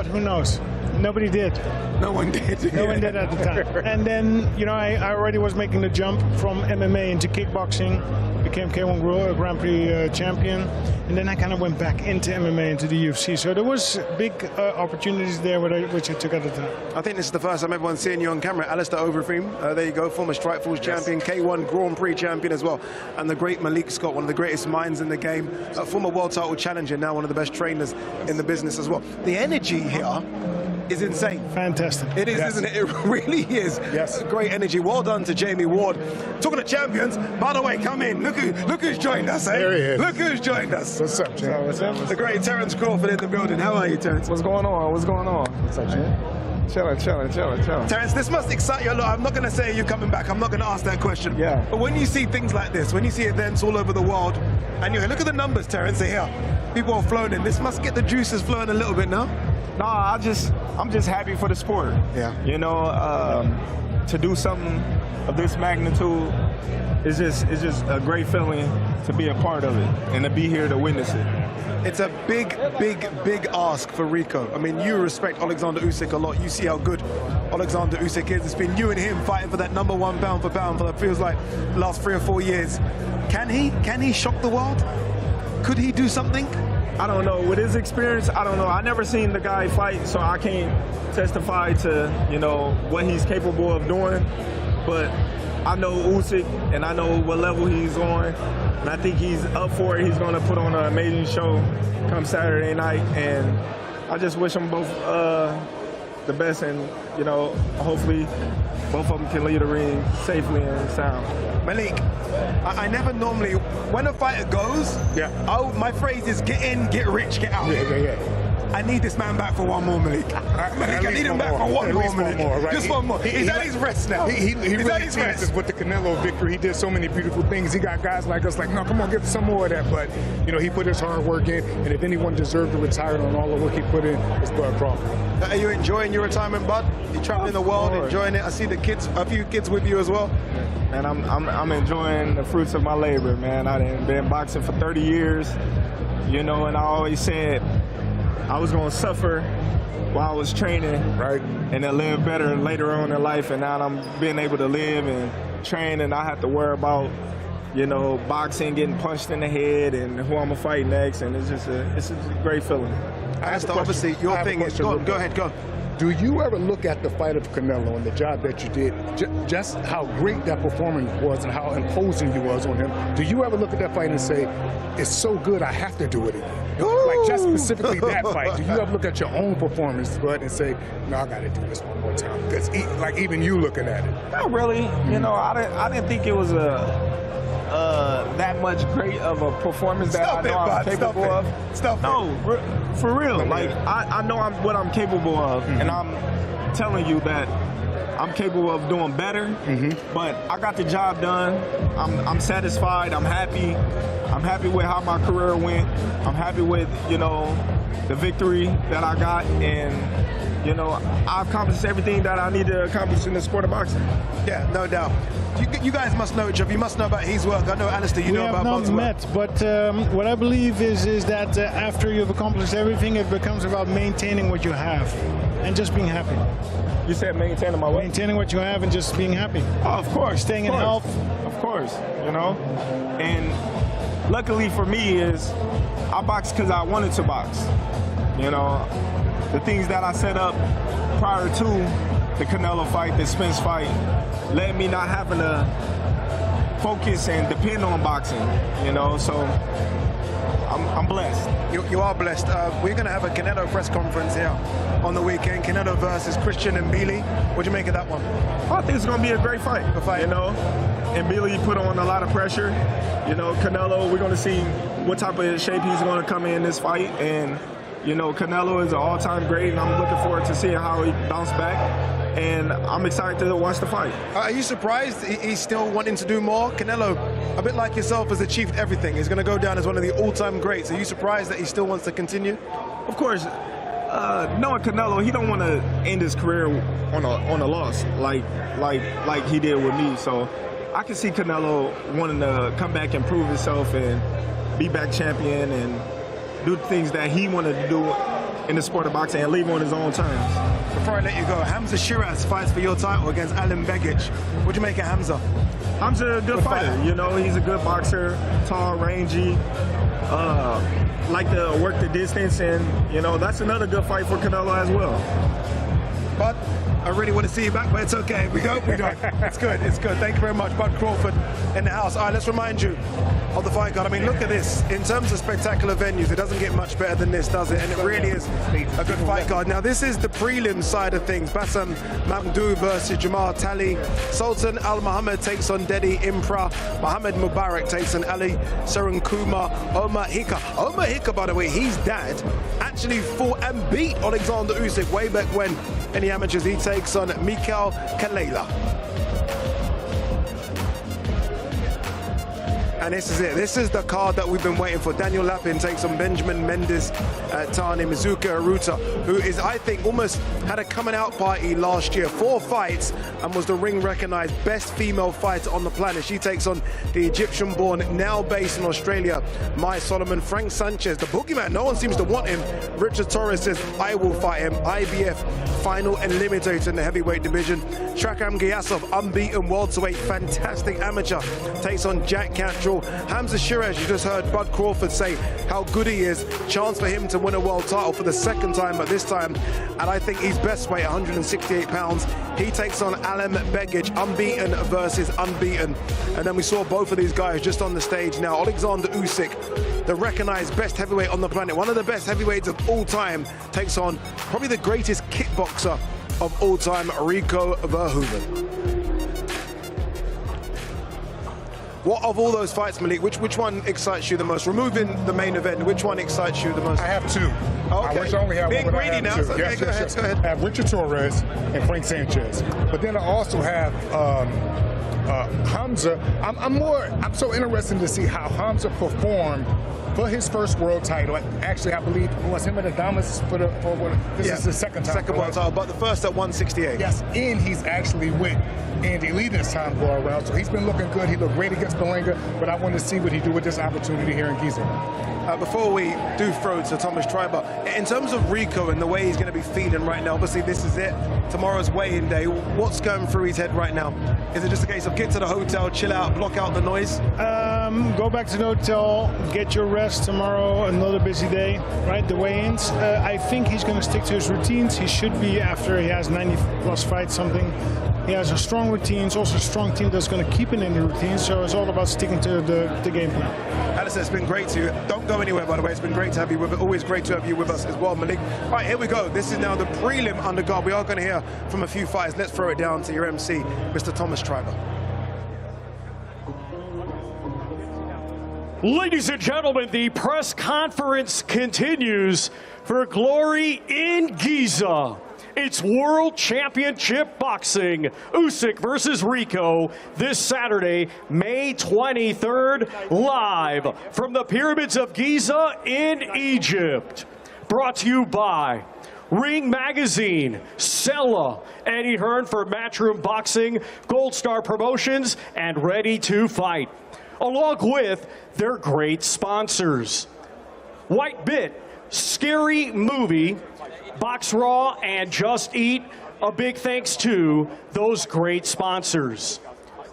who knows? Nobody did. No one did. No one did at the time. And then, you know, I already was making the jump from MMA into kickboxing, became K1 Grand Prix champion, and then I kind of went back into MMA, into the UFC. So there was big opportunities there which I took at the time. I think this is the first time everyone's seeing you on camera. Alistair Overeem, there you go, former Strikeforce champion, K1 Grand Prix champion as well, and the great Malik Scott, one of the greatest minds in the game, former world title challenger, now one of the best trainers in the business as well. The energy here is insane. Fantastic. It is, isn't it? It really is. Yes. Great energy. Well done to Jamie Ward. Talking to champions, by the way, come in. Look who's joined us, eh? There he is. Look who's joined us. What's up, Jim? What's up? The great Terence Crawford in the building. How are you, Terence? What's going on? What's going on? What's up, Jim? Chilling. Terence, this must excite you a lot. I'm not going to say you're coming back. I'm not going to ask that question. Yeah. But when you see things like this, when you see events all over the world, and you look at the numbers, Terence, here. People are flowing in. This must get the juices flowing a little bit now. No, I'm just happy for the sport. Yeah. You know, to do something of this magnitude it's just a great feeling to be a part of it and to be here to witness it. It's a big ask for Rico. I mean, you respect Alexander Usyk a lot. You see how good Alexander Usyk is. It's been you and him fighting for that #1 pound for pound for that feels like the last 3 or 4 years. Can he shock the world? Could he do something? I don't know. With his experience, I don't know. I never seen the guy fight, so I can't testify to, you know, what he's capable of doing. But I know Usyk, and I know what level he's on, and I think he's up for it. He's going to put on an amazing show come Saturday night, and I just wish them both the best, and, you know, hopefully both of them can leave the ring safely and sound. Malik, I never normally, when a fighter goes, my phrase is get in, get rich, get out. Yeah. I need this man back for one more, Malik. Malik, I need him back for one more, Malik. Right? Just one more. He's at his rest now. He really dances with the Canelo victory. He did so many beautiful things. He got guys like us like, no, come on, give us some more of that. But, you know, he put his hard work in, and if anyone deserved to retire on all the work he put in, it's Bud Crawford. Are you enjoying your retirement, Bud? You're traveling the world, enjoying it. I see the kids, a few kids with you as well. Man, I'm enjoying the fruits of my labor, man. I've been boxing for 30 years, you know, and I always said I was going to suffer while I was training, right, and then live better later on in life. And now I'm being able to live and train, and I have to worry about, you know, boxing, getting punched in the head, and who I'm gonna fight next. And it's just a great feeling. Obviously, your thing is go ahead. Do you ever look at the fight of Canelo and the job that you did, just how great that performance was and how imposing you was on him? Do you ever look at that fight and say, it's so good, I have to do it again? Like just specifically that fight, do you ever look at your own performance, Bud, and say, no, I got to do this one more time? Because like even you looking at it. Not really. You know, I didn't think it was that much great of a performance that I know I'm capable of. No, for real. Like I know what I'm capable of, and I'm telling you that I'm capable of doing better. But I got the job done. I'm satisfied. I'm happy. I'm happy with how my career went. I'm happy with, you know, the victory that I got, and, you know, I accomplished everything that I need to accomplish in the sport of boxing. Yeah, no doubt. You guys must know each other. You must know about his work. I know, Alistair, you know about Bud's work. We have not met, but what I believe is that after you've accomplished everything, it becomes about maintaining what you have and just being happy. You said maintaining my what? Maintaining what you have and just being happy. Oh, of course. Staying in health. Of course, you know. And luckily for me is I boxed because I wanted to box. You know, the things that I set up prior to the Canelo fight, the Spence fight, led me not having to focus and depend on boxing, you know, so I'm blessed. You are blessed. We're going to have a Canelo press conference here on the weekend. Canelo versus Christian and Billy. What do you make of that one? I think it's going to be a great fight, you know, and Billy put on a lot of pressure. You know, Canelo, we're going to see what type of shape he's going to come in this fight, and, you know, Canelo is an all-time great, and I'm looking forward to seeing how he bounced back. And I'm excited to watch the fight. Are you surprised he's still wanting to do more? Canelo, a bit like yourself, has achieved everything. He's going to go down as one of the all-time greats. Are you surprised that he still wants to continue? Of course. Knowing Canelo, he don't want to end his career on a loss like he did with me. So I can see Canelo wanting to come back and prove himself and be back champion and do things that he wanted to do in the sport of boxing and leave on his own terms. Before I let you go, Hamza Shiraz fights for your title against Alan Begic. What do you make of Hamza? Hamza a good fighter. You know, he's a good boxer, tall, rangy, like to work the distance, and, you know, that's another good fight for Canelo as well. But I really want to see you back, but it's okay. We don't. It's good. It's good. Thank you very much, Bud Crawford in the house. All right, let's remind you of the fight card. I mean, look at this. In terms of spectacular venues, it doesn't get much better than this, does it? And it really is a good fight card. Now, this is the prelim side of things. Bassam Mamdou versus Jamal Tali. Sultan Al Muhammad takes on Dedi Impra. Mohammed Mubarak takes on Ali Sarankuma. Omar Hika, by the way, his dad actually fought and beat Alexander Usyk way back when in the amateurs. He takes on Mikael Kalela. And this is it. This is the card that we've been waiting for. Daniel Lapin takes on Benjamin Mendes Tane Mizuka Aruta, who is, I think, almost had a coming out party last year. 4 fights and was the ring recognized best female fighter on the planet. She takes on the Egyptian-born, now based in Australia, Mai Solomon. Frank Sanchez, the boogeyman, no one seems to want him. Richard Torres says, I will fight him. IBF final eliminator in the heavyweight division. Shakam Giyasov, unbeaten welterweight, fantastic amateur, takes on Jack Cantrell. Hamza Shiraz, you just heard Bud Crawford say how good he is. Chance for him to win a world title for the 2nd time, but this time, and I think he's best weight, 168 pounds. He takes on Alam Begic, unbeaten versus unbeaten. And then we saw both of these guys just on the stage now. Alexander Usyk, the recognized best heavyweight on the planet, one of the best heavyweights of all time, takes on probably the greatest kickboxer of all time, Rico Verhoeven. What of all those fights, Malik, which one excites you the most? Removing the main event, which one excites you the most? I have 2. Okay. I wish I only had Being one, but greedy I have now. 2. So, okay, yes, go ahead. I have Richard Torres and Frank Sanchez. But then I also have Hamza. I'm so interested to see how Hamza performed for his first world title. Actually, I believe it was him and Adamas for this is the second time. Second world title, but the first at 168. Yes, and he's actually with Andy Lee this time go around. So he's been looking good. He looked great against Belenga, but I want to see what he do with this opportunity here in Giza. Before we do throw to Thomas Triber, in terms of Rico and the way he's going to be feeling right now, obviously this is it, tomorrow's weigh-in day. What's going through his head right now? Is it just a case of get to the hotel, chill out, block out the noise? Go back to the hotel, get your rest tomorrow, another busy day, right? The weigh-ins. I think he's going to stick to his routines. He should be after he has 90+ fights, something. He has a strong routine. It's also a strong team that's going to keep him in the routine. So it's all about sticking to the game plan. Alison, it's been great to you. Don't go anywhere, by the way. It's been great to have you with us. Always great to have you with us as well, Malik. All right, here we go. This is now the prelim undercard. We are going to hear from a few fighters. Let's throw it down to your MC, Mr. Thomas Triber. Ladies and gentlemen, the press conference continues for Glory in Giza. It's World Championship Boxing, Usyk versus Rico, this Saturday, May 23rd, live from the Pyramids of Giza in Egypt. Brought to you by Ring Magazine, Sella, Eddie Hearn for Matchroom Boxing, Gold Star Promotions, and Ready to Fight, along with their great sponsors. White Bit, Scary Movie, Box Raw, and Just Eat. A big thanks to those great sponsors.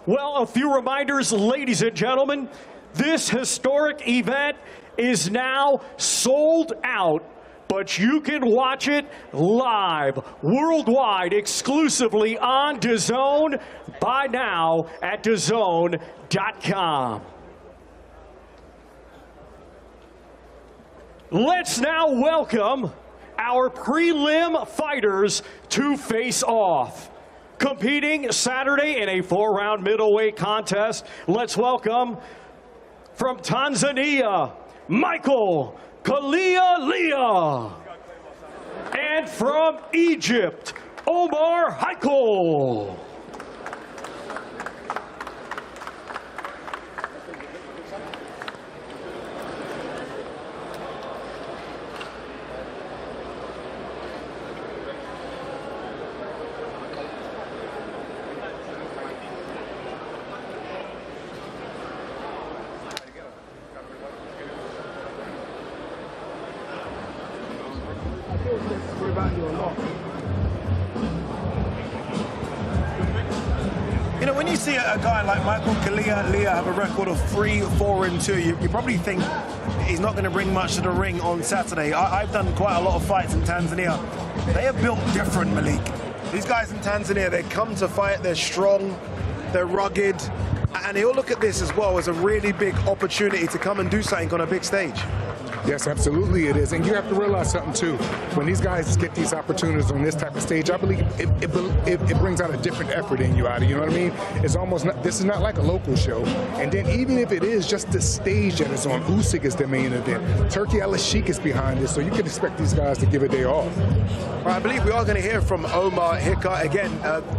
Well, a few reminders, ladies and gentlemen. This historic event is now sold out, but you can watch it live, worldwide, exclusively on DAZN. Buy now at DAZN.com. Let's now welcome our prelim fighters to face off. Competing Saturday in a 4-round middleweight contest, let's welcome from Tanzania, Michael Kalia. And from Egypt, Omar Heikel. You know, when you see a guy like Michael Kalia have a record of 3-4-2, you probably think he's not going to bring much to the ring on Saturday. I've done quite a lot of fights in Tanzania. They are built different, Malik. These guys in Tanzania, they come to fight, they're strong, they're rugged, and they all look at this as well as a really big opportunity to come and do something on a big stage. Yes, absolutely it is. And you have to realize something, too. When these guys get these opportunities on this type of stage, I believe it brings out a different effort in you, you know what I mean? It's almost not, this is not like a local show. And then even if it is just the stage that it's on, Usyk is the main event. Turkey Al-Sheikh is behind this, so you can expect these guys to give a day off. Well, I believe we are going to hear from Omar Hika again.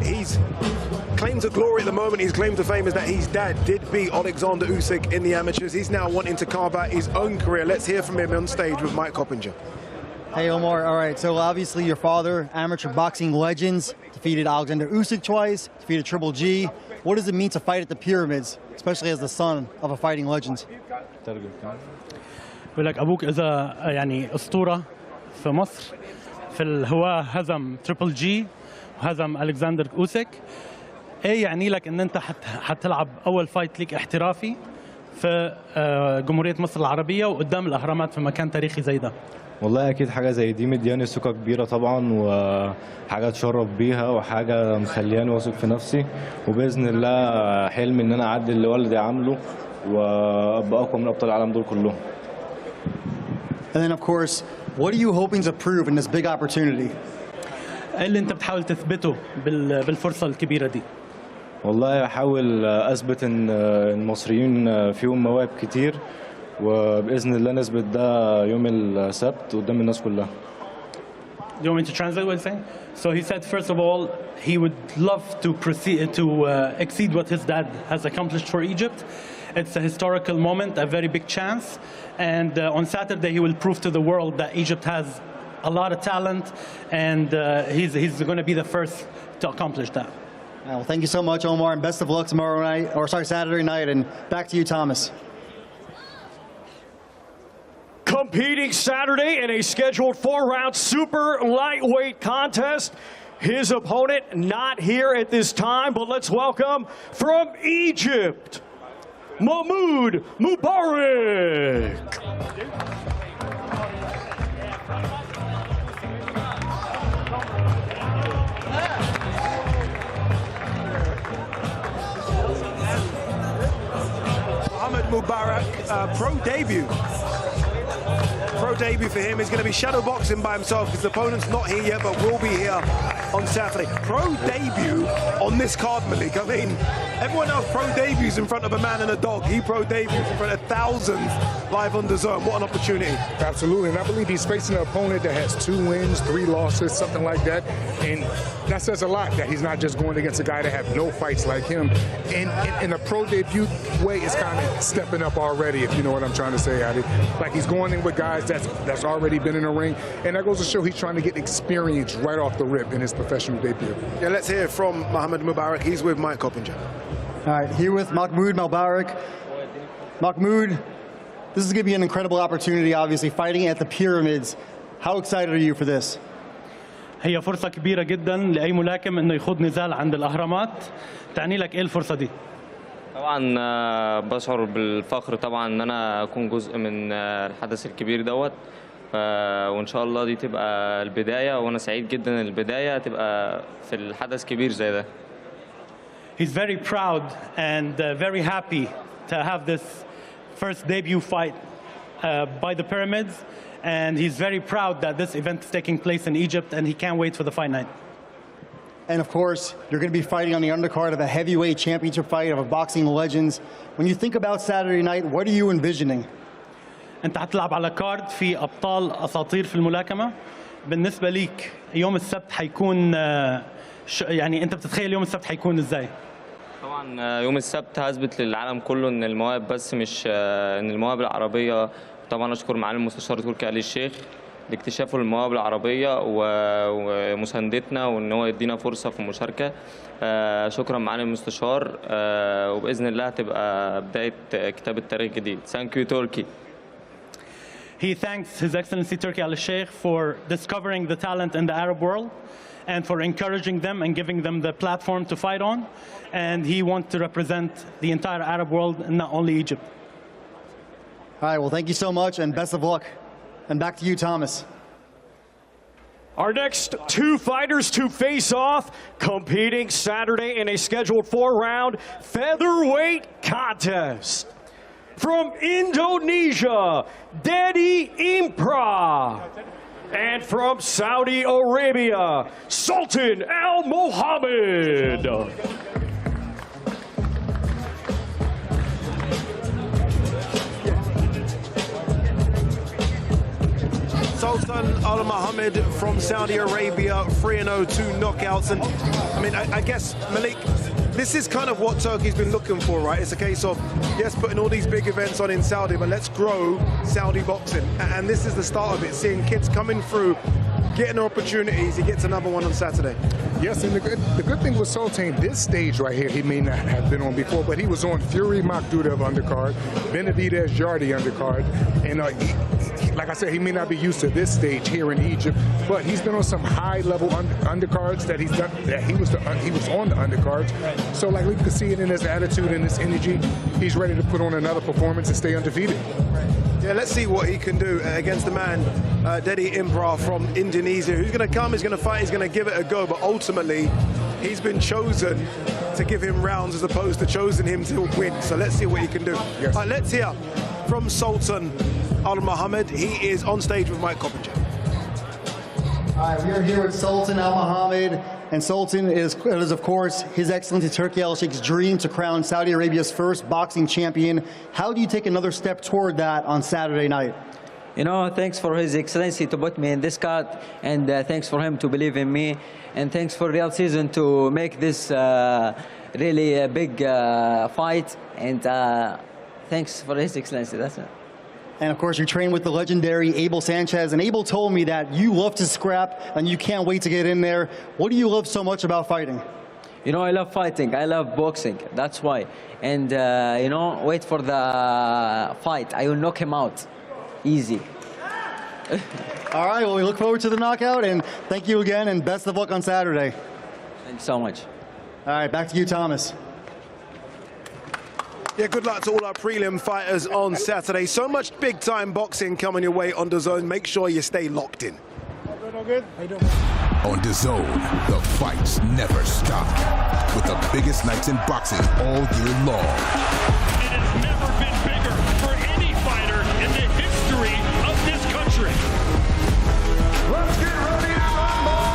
He's claim to glory at the moment, his claim to fame is that his dad did beat Alexander Usyk in the amateurs. He's now wanting to carve out his own career. Let's hear from him on stage with Mike Coppinger. Hey Omar, all right, so obviously your father, amateur boxing legends, defeated Alexander Usyk twice, defeated Triple G. What does it mean to fight at the pyramids, especially as the son of a fighting legend? بقول لك ابوك اذا يعني اسطوره في مصر في الهواه هزم تريبل جي وهزم الكسندر اوسيك، ايه يعني لك ان انت حتلعب اول فايت ليك احترافي في جمهوريه مصر العربيه وقدام الاهرامات في مكان تاريخي زي ده؟ والله اكيد حاجه زي دي مدياني ثقه كبيره طبعا، وحاجه اتشرف بيها وحاجه مخلياني واثق في نفسي، وباذن الله حلمي ان انا اعدي اللي والدي عامله وابقى اقوى من ابطال العالم دول كلهم. And then of course, what are you hoping to prove in this big opportunity? ايه اللي انت بتحاول تثبته بالفرصه الكبيره دي؟ والله احاول اثبت ان المصريين فيهم مواهب كتير، وباذن الله نثبت ده يوم السبت قدام الناس كلها. Do you want me to translate what he's saying? So he said, first of all, he would love to proceed to exceed what his dad has accomplished for Egypt. It's a historical moment, a very big chance, and on Saturday he will prove to the world that Egypt has a lot of talent, and he's going to be the first to accomplish that. Well, thank you so much, Omar, and best of luck tomorrow night, or sorry, Saturday night, and back to you, Thomas. Competing Saturday in a scheduled 4-round super lightweight contest. His opponent not here at this time, but let's welcome from Egypt, Mahmoud Mubarak. Mohamed Mubarak, pro debut. Pro debut for him. He's going to be shadow boxing by himself because the opponent's not here yet, but will be here on Saturday. Pro debut on this card, Malik. I mean, everyone else pro debuts in front of a man and a dog. He pro debuts in front of thousands live on the zone. What an opportunity. Absolutely, and I believe he's facing an opponent that has 2 wins, 3 losses, something like that. And that says a lot that he's not just going against a guy that have no fights like him. In a pro debut way, it's kind of stepping up already, if you know what I'm trying to say, Adi. Like he's going in with guys that's already been in the ring, and that goes to show he's trying to get experience right off the rip in his professional debut. Yeah, let's hear from Mohamed Mubarak. He's with Mike Coppinger. All right, here with Mahmoud Mubarak. Mahmoud, this is going to be an incredible opportunity, obviously, fighting at the pyramids. How excited are you for this? هي فرصة كبيرة جدا لأي ملاكم إنه يخوض نزال عند الأهرامات. تعني لك إيه الفرصة دي؟ طبعا بشعر بالفخر طبعا ان انا اكون جزء من الحدث الكبير دوت، وان شاء الله دي تبقى البدايه، وانا سعيد جدا ان البدايه تبقى في الحدث كبير زي ده. He's very proud and very happy to have this first debut fight by the pyramids, and he's very proud that this event is taking place in Egypt, and he can't wait for the fight night. And of course, you're going to be fighting on the undercard of a heavyweight championship fight of a boxing legends. When you think about Saturday night, what are you envisioning? أنت هتلعب على كارد في أبطال أساطير في الملاكمة. بالنسبة ليك يوم السبت هيكون يعني أنت بتتخيل يوم السبت هيكون إزاي؟ طبعا يوم السبت هثبت للعالم كله ان المواهب بس مش ان المواهب العربية. طبعا أشكر معالي المستشار تركي آل الشيخ لاكتشافه للمواهب العربية ومساندتنا وان هو يدينا فرصة في المشاركة. شكرا معالي المستشار، وبإذن الله هتبقى بداية كتابة تاريخ جديد. Thank you, Turkey. He thanks His Excellency Turki Al-Sheikh for discovering the talent in the Arab world and for encouraging them and giving them the platform to fight on. And he wants to represent the entire Arab world and not only Egypt. All right, well, thank you so much and best of luck. And back to you, Thomas. Our next 2 fighters to face off, competing Saturday in a scheduled 4-round featherweight contest. From Indonesia, Dedi Impra. And from Saudi Arabia, Sultan Al Mohammed. Sultan Al Mohammed from Saudi Arabia, 3-0, 2 knockouts. And I mean, I guess, Malik, this is kind of what Turkey's been looking for, right? It's a case of, yes, putting all these big events on in Saudi, but let's grow Saudi boxing. And this is the start of it, seeing kids coming through, getting their opportunities. He gets another one on Saturday. Yes, and the good thing with Sultan, this stage right here, he may not have been on before, but he was on Fury Makduda of Undercard, Benavidez Jardy Undercard, and like I said, he may not be used to this stage here in Egypt, but he's been on some high-level undercards that he's done. That he was on the undercards. So like we can see it in his attitude and his energy. He's ready to put on another performance and stay undefeated. Yeah, let's see what he can do against the man, Dedi Imra from Indonesia, who's going to come, he's going to fight, he's going to give it a go, but ultimately he's been chosen to give him rounds as opposed to chosen him to win. So let's see what he can do. Yes. Let's hear from Sultan Al Mohammed. He is on stage with Mike Coppinger. All right, we are here with Sultan Al Mohammed, and Sultan is of course, His Excellency Turki Al-Sheikh's dream to crown Saudi Arabia's first boxing champion. How do you take another step toward that on Saturday night? You know, thanks for His Excellency to put me in this card, and thanks for him to believe in me, and thanks for Real Season to make this really a big fight, and thanks for His Excellency, that's it. And of course, you train with the legendary Abel Sanchez, and Abel told me that you love to scrap and you can't wait to get in there. What do you love so much about fighting? You know, I love fighting, I love boxing, that's why. And you know, wait for the fight, I will knock him out, easy. All right, well, we look forward to the knockout, and thank you again, and best of luck on Saturday. Thanks so much. All right, back to you, Thomas. Yeah, good luck to all our prelim fighters on Saturday. So much big-time boxing coming your way on DAZN. Make sure you stay locked in. All good? How you doing? On DAZN, the fights never stop. With the biggest nights in boxing all year long. It has never been bigger for any fighter in the history of this country. Let's get ready to rumble!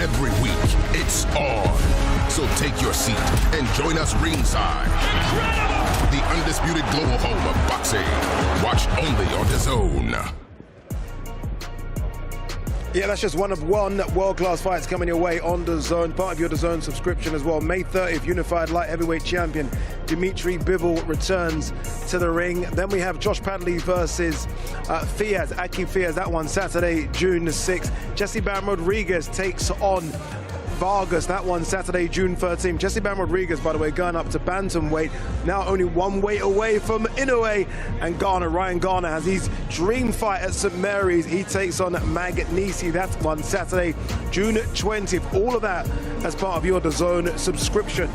Every week, it's on. So take your seat and join us ringside. Incredible! The undisputed global home of boxing. Watch only on DAZN. Yeah, that's just one of one world-class fights coming your way on DAZN. Part of your DAZN subscription as well. May 30th, unified light heavyweight champion Dimitri Bivol returns to the ring. Then we have Josh Padley versus Aki Fiaz. That one Saturday, June the 6th. Jesse Bam Rodriguez takes on Vargas. That one Saturday, June 13th. Jesse Bam Rodriguez, by the way, going up to bantamweight. Now only one weight away from Inoue and Garner. Ryan Garner has his dream fight at St. Mary's. He takes on Magnisi. That's one Saturday, June 20th. All of that as part of your DAZN subscription.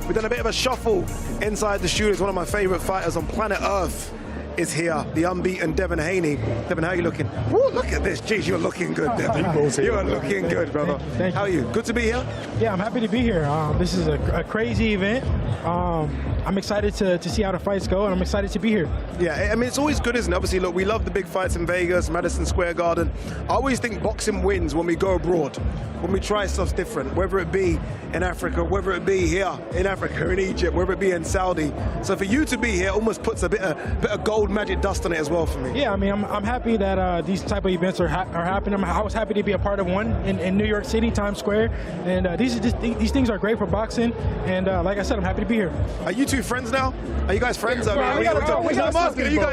We've done a bit of a shuffle inside the studios. One of my favorite fighters on planet Earth is here, the unbeaten Devin Haney. Devin, how are you looking? Woo, look at this. Jeez, you're looking good, Devin. You are looking good, brother. Thank you. How are you? Good to be here? Yeah, I'm happy to be here. This is a crazy event. I'm excited to see how the fights go, and I'm excited to be here. Yeah, I mean, it's always good, isn't it? Obviously, look, we love the big fights in Vegas, Madison Square Garden. I always think boxing wins when we go abroad, when we try stuff different, whether it be in Africa, whether it be here in Africa, in Egypt, whether it be in Saudi. So for you to be here almost puts a bit of gold magic dust on it as well for me. Yeah, I mean, I'm happy that these type of events are happening. I was happy to be a part of one in New York City, Times Square. And these things are great for boxing. And like I said, I'm happy to be here. Are you two friends now? Are you guys friends? Yeah, Are you guys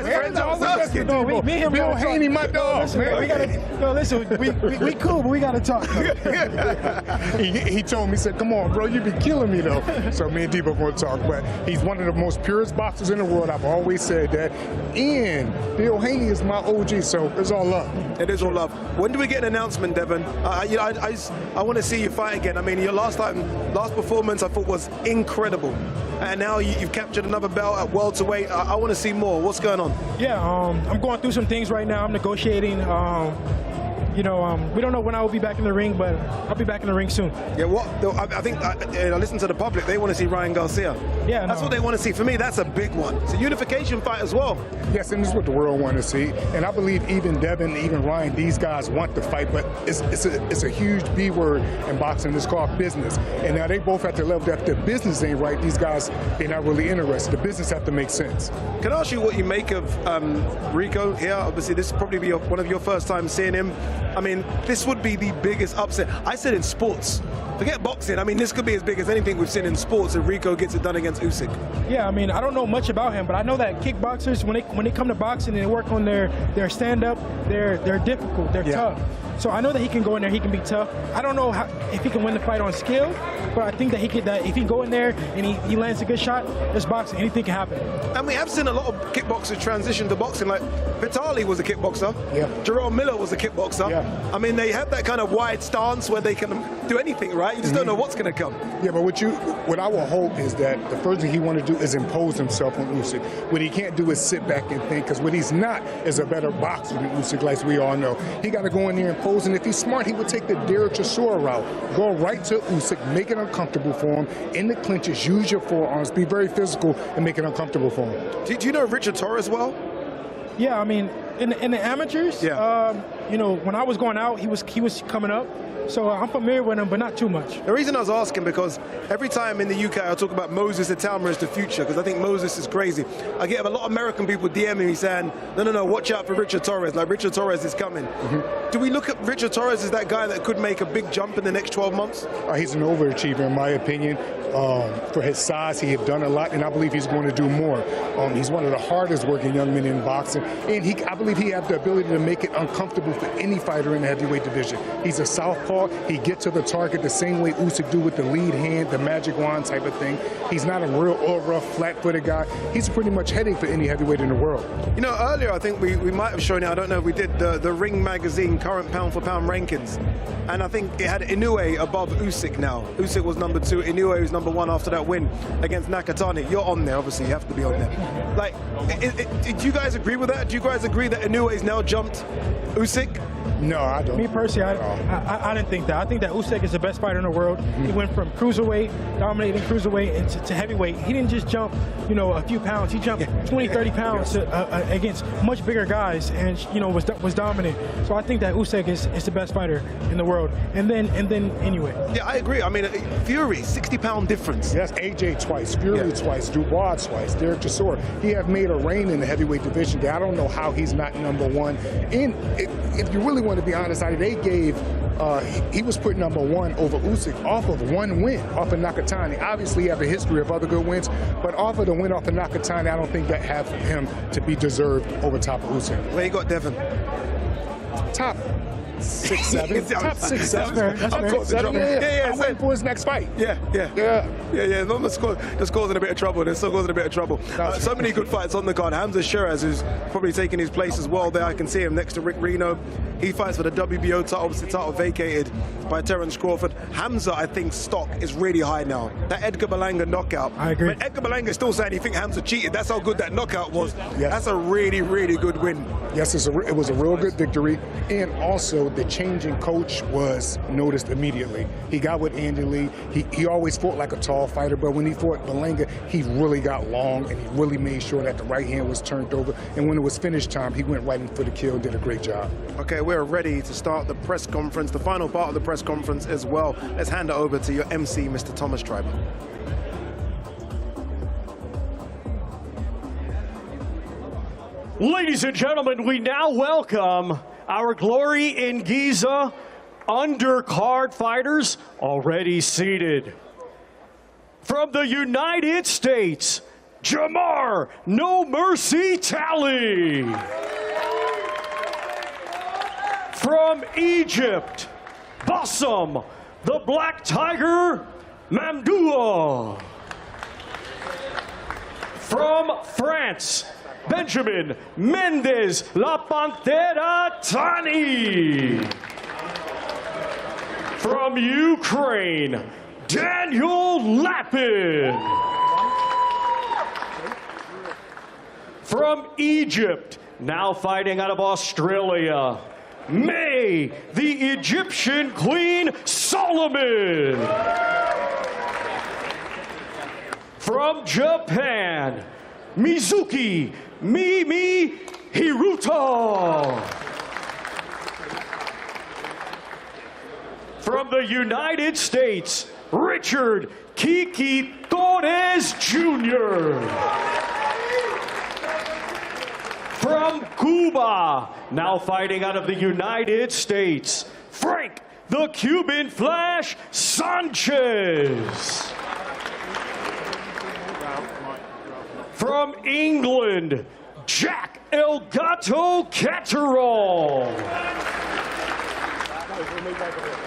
friends? I was asking. Me and him, Bill Haney, my dog. Listen, we cool, but we gotta talk. he told me, he said, come on, bro, you be killing me, though. So me and Debo going to talk. But he's one of the most purest boxers in the world. I've always said that. And Bill Haney is my OG, so it's all love. It is all love. When do we get an announcement, Devin? I want to see you fight again. I mean, your last performance I thought was incredible. And now you've captured another belt at welterweight. I want to see more. What's going on? Yeah, I'm going through some things right now. I'm negotiating. We don't know when I will be back in the ring, but I'll be back in the ring soon. Yeah, I think I listen to the public. They want to see Ryan Garcia. Yeah, that's what they want to see. For me, that's a big one. It's a unification fight as well. Yes, and this is what the world wants to see. And I believe even Devin, even Ryan, these guys want to fight, but it's a huge B word in boxing. It's called business. And now they both have to level that. If the business ain't right, these guys, they're not really interested. The business have to make sense. Can I ask you what you make of Rico here? Obviously, this is probably one of your first time seeing him. I mean, this would be the biggest upset. I said in sports. Forget boxing. I mean, this could be as big as anything we've seen in sports if Rico gets it done against Usyk. Yeah, I mean, I don't know much about him, but I know that kickboxers, when they come to boxing and they work on their stand-up, they're difficult, they're tough. So I know that he can go in there, he can be tough. I don't know if he can win the fight on skill, but I think that if he can go in there and he lands a good shot, it's boxing, anything can happen. And we have seen a lot of kickboxers transition to boxing, like Vitali was a kickboxer, Jerome Miller was a kickboxer. I mean, they have that kind of wide stance where they can do anything, right? You just don't know what's going to come. Yeah, but what I will hope is that the first thing he want to do is impose himself on Usyk. What he can't do is sit back and think, because what he's not is a better boxer than Usyk, like we all know. He got to go in there and pose, and if he's smart, he would take the Derek Chisora route. Go right to Usyk, make it uncomfortable for him. In the clinches, use your forearms, be very physical, and make it uncomfortable for him. Do you know Richard Torres well? Yeah, I mean, in the amateurs, you know, when I was going out, he was coming up. So I'm familiar with him, but not too much. The reason I was asking, because every time in the UK I talk about Moses Italma as the future, because I think Moses is crazy. I get a lot of American people DMing me saying, no, watch out for Richard Torres, like Richard Torres is coming. Do we look at Richard Torres as that guy that could make a big jump in the next 12 months? He's an overachiever, in my opinion. For his size, he has done a lot, and I believe he's going to do more. He's one of the hardest working young men in boxing, and I believe he has the ability to make it uncomfortable for any fighter in the heavyweight division. He's a southpaw. He gets to the target the same way Usyk do with the lead hand, the magic wand type of thing. He's not a real rough, flat-footed guy. He's pretty much heading for any heavyweight in the world. You know, earlier I think we might have shown it, I don't know if we did, the Ring Magazine current pound-for-pound rankings. And I think it had Inoue above Usyk now. Usyk was number 2, Inoue was number 1 after that win against Nakatani. You're on there, obviously, you have to be on there. Like, do you guys agree with that? Do you guys agree that Inoue's now jumped Usyk? No, I don't. Me personally, I didn't think that. I think that Usyk is the best fighter in the world. He went from cruiserweight, dominating cruiserweight, to heavyweight. He didn't just jump, you know, a few pounds. He jumped 20, 30 pounds against much bigger guys, and you know was dominant. So I think that Usyk is the best fighter in the world. And then anyway. Yeah, I agree. I mean, Fury, 60-pound difference. Yes, AJ twice, Fury twice, Dubois twice, Derek Chisora. He have made a reign in the heavyweight division. I don't know how he's not number 1. And if you really want to be honest, they gave, he was put number 1 over Usyk off of one win, off of Nakatani. Obviously, he have a history of other good wins, but off of the win off of Nakatani, I don't think that have him to be deserved over top of Usyk. Where you got Devin? Top 6, 7. Top 6, 7. That's fair. I'm waiting for his next fight. Yeah. No, that's causing a bit of trouble. They're still causing a bit of trouble. So many good fights on the card. Hamza Shiraz, who's probably taking his place as well there. I can see him next to Rick Reno. He fights for the WBO title, obviously title vacated by Terence Crawford. Hamza, I think, stock is really high now. That Edgar Berlanga knockout. I agree. But Edgar Berlanga is still saying he thinks Hamza cheated. That's how good that knockout was. Yes. That's a really, really good win. Yes, it was a real good victory. And also, the change in coach was noticed immediately. He got with Andy Lee. He always fought like a tall fighter, but when he fought Berlanga, he really got long, and he really made sure that the right hand was turned over. And when it was finish time, he went right in for the kill, did a great job. Okay, we're ready to start the press conference, the final part of the press conference as well. Let's hand it over to your MC, Mr. Thomas Triber. Ladies and gentlemen, we now welcome our Glory in Giza undercard fighters already seated. From the United States, Jamar No Mercy Tally. From Egypt, Bassam, the Black Tiger, Mamdoua. From France, Benjamin Mendez La Pantera Tani. From Ukraine, Daniel Lapin. From Egypt, now fighting out of Australia, May the Egyptian Queen Solomon. From Japan, Mizuki Mimi Hiruta. From the United States, Richard Kiki Torres Jr. From Cuba, now fighting out of the United States, Frank the Cuban Flash Sanchez. From England, Jack El Gato Catterall.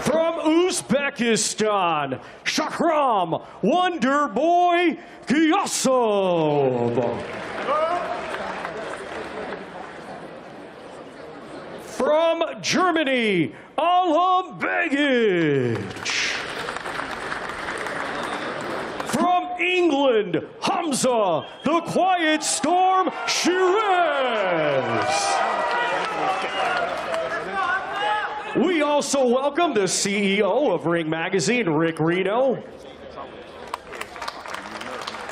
From Uzbekistan, Shahram Wonderboy Qiyasov. From Germany, Alam Begic. From England, Hamza, the Quiet Storm Shiraz. We also welcome the CEO of Ring Magazine, Rick Reno.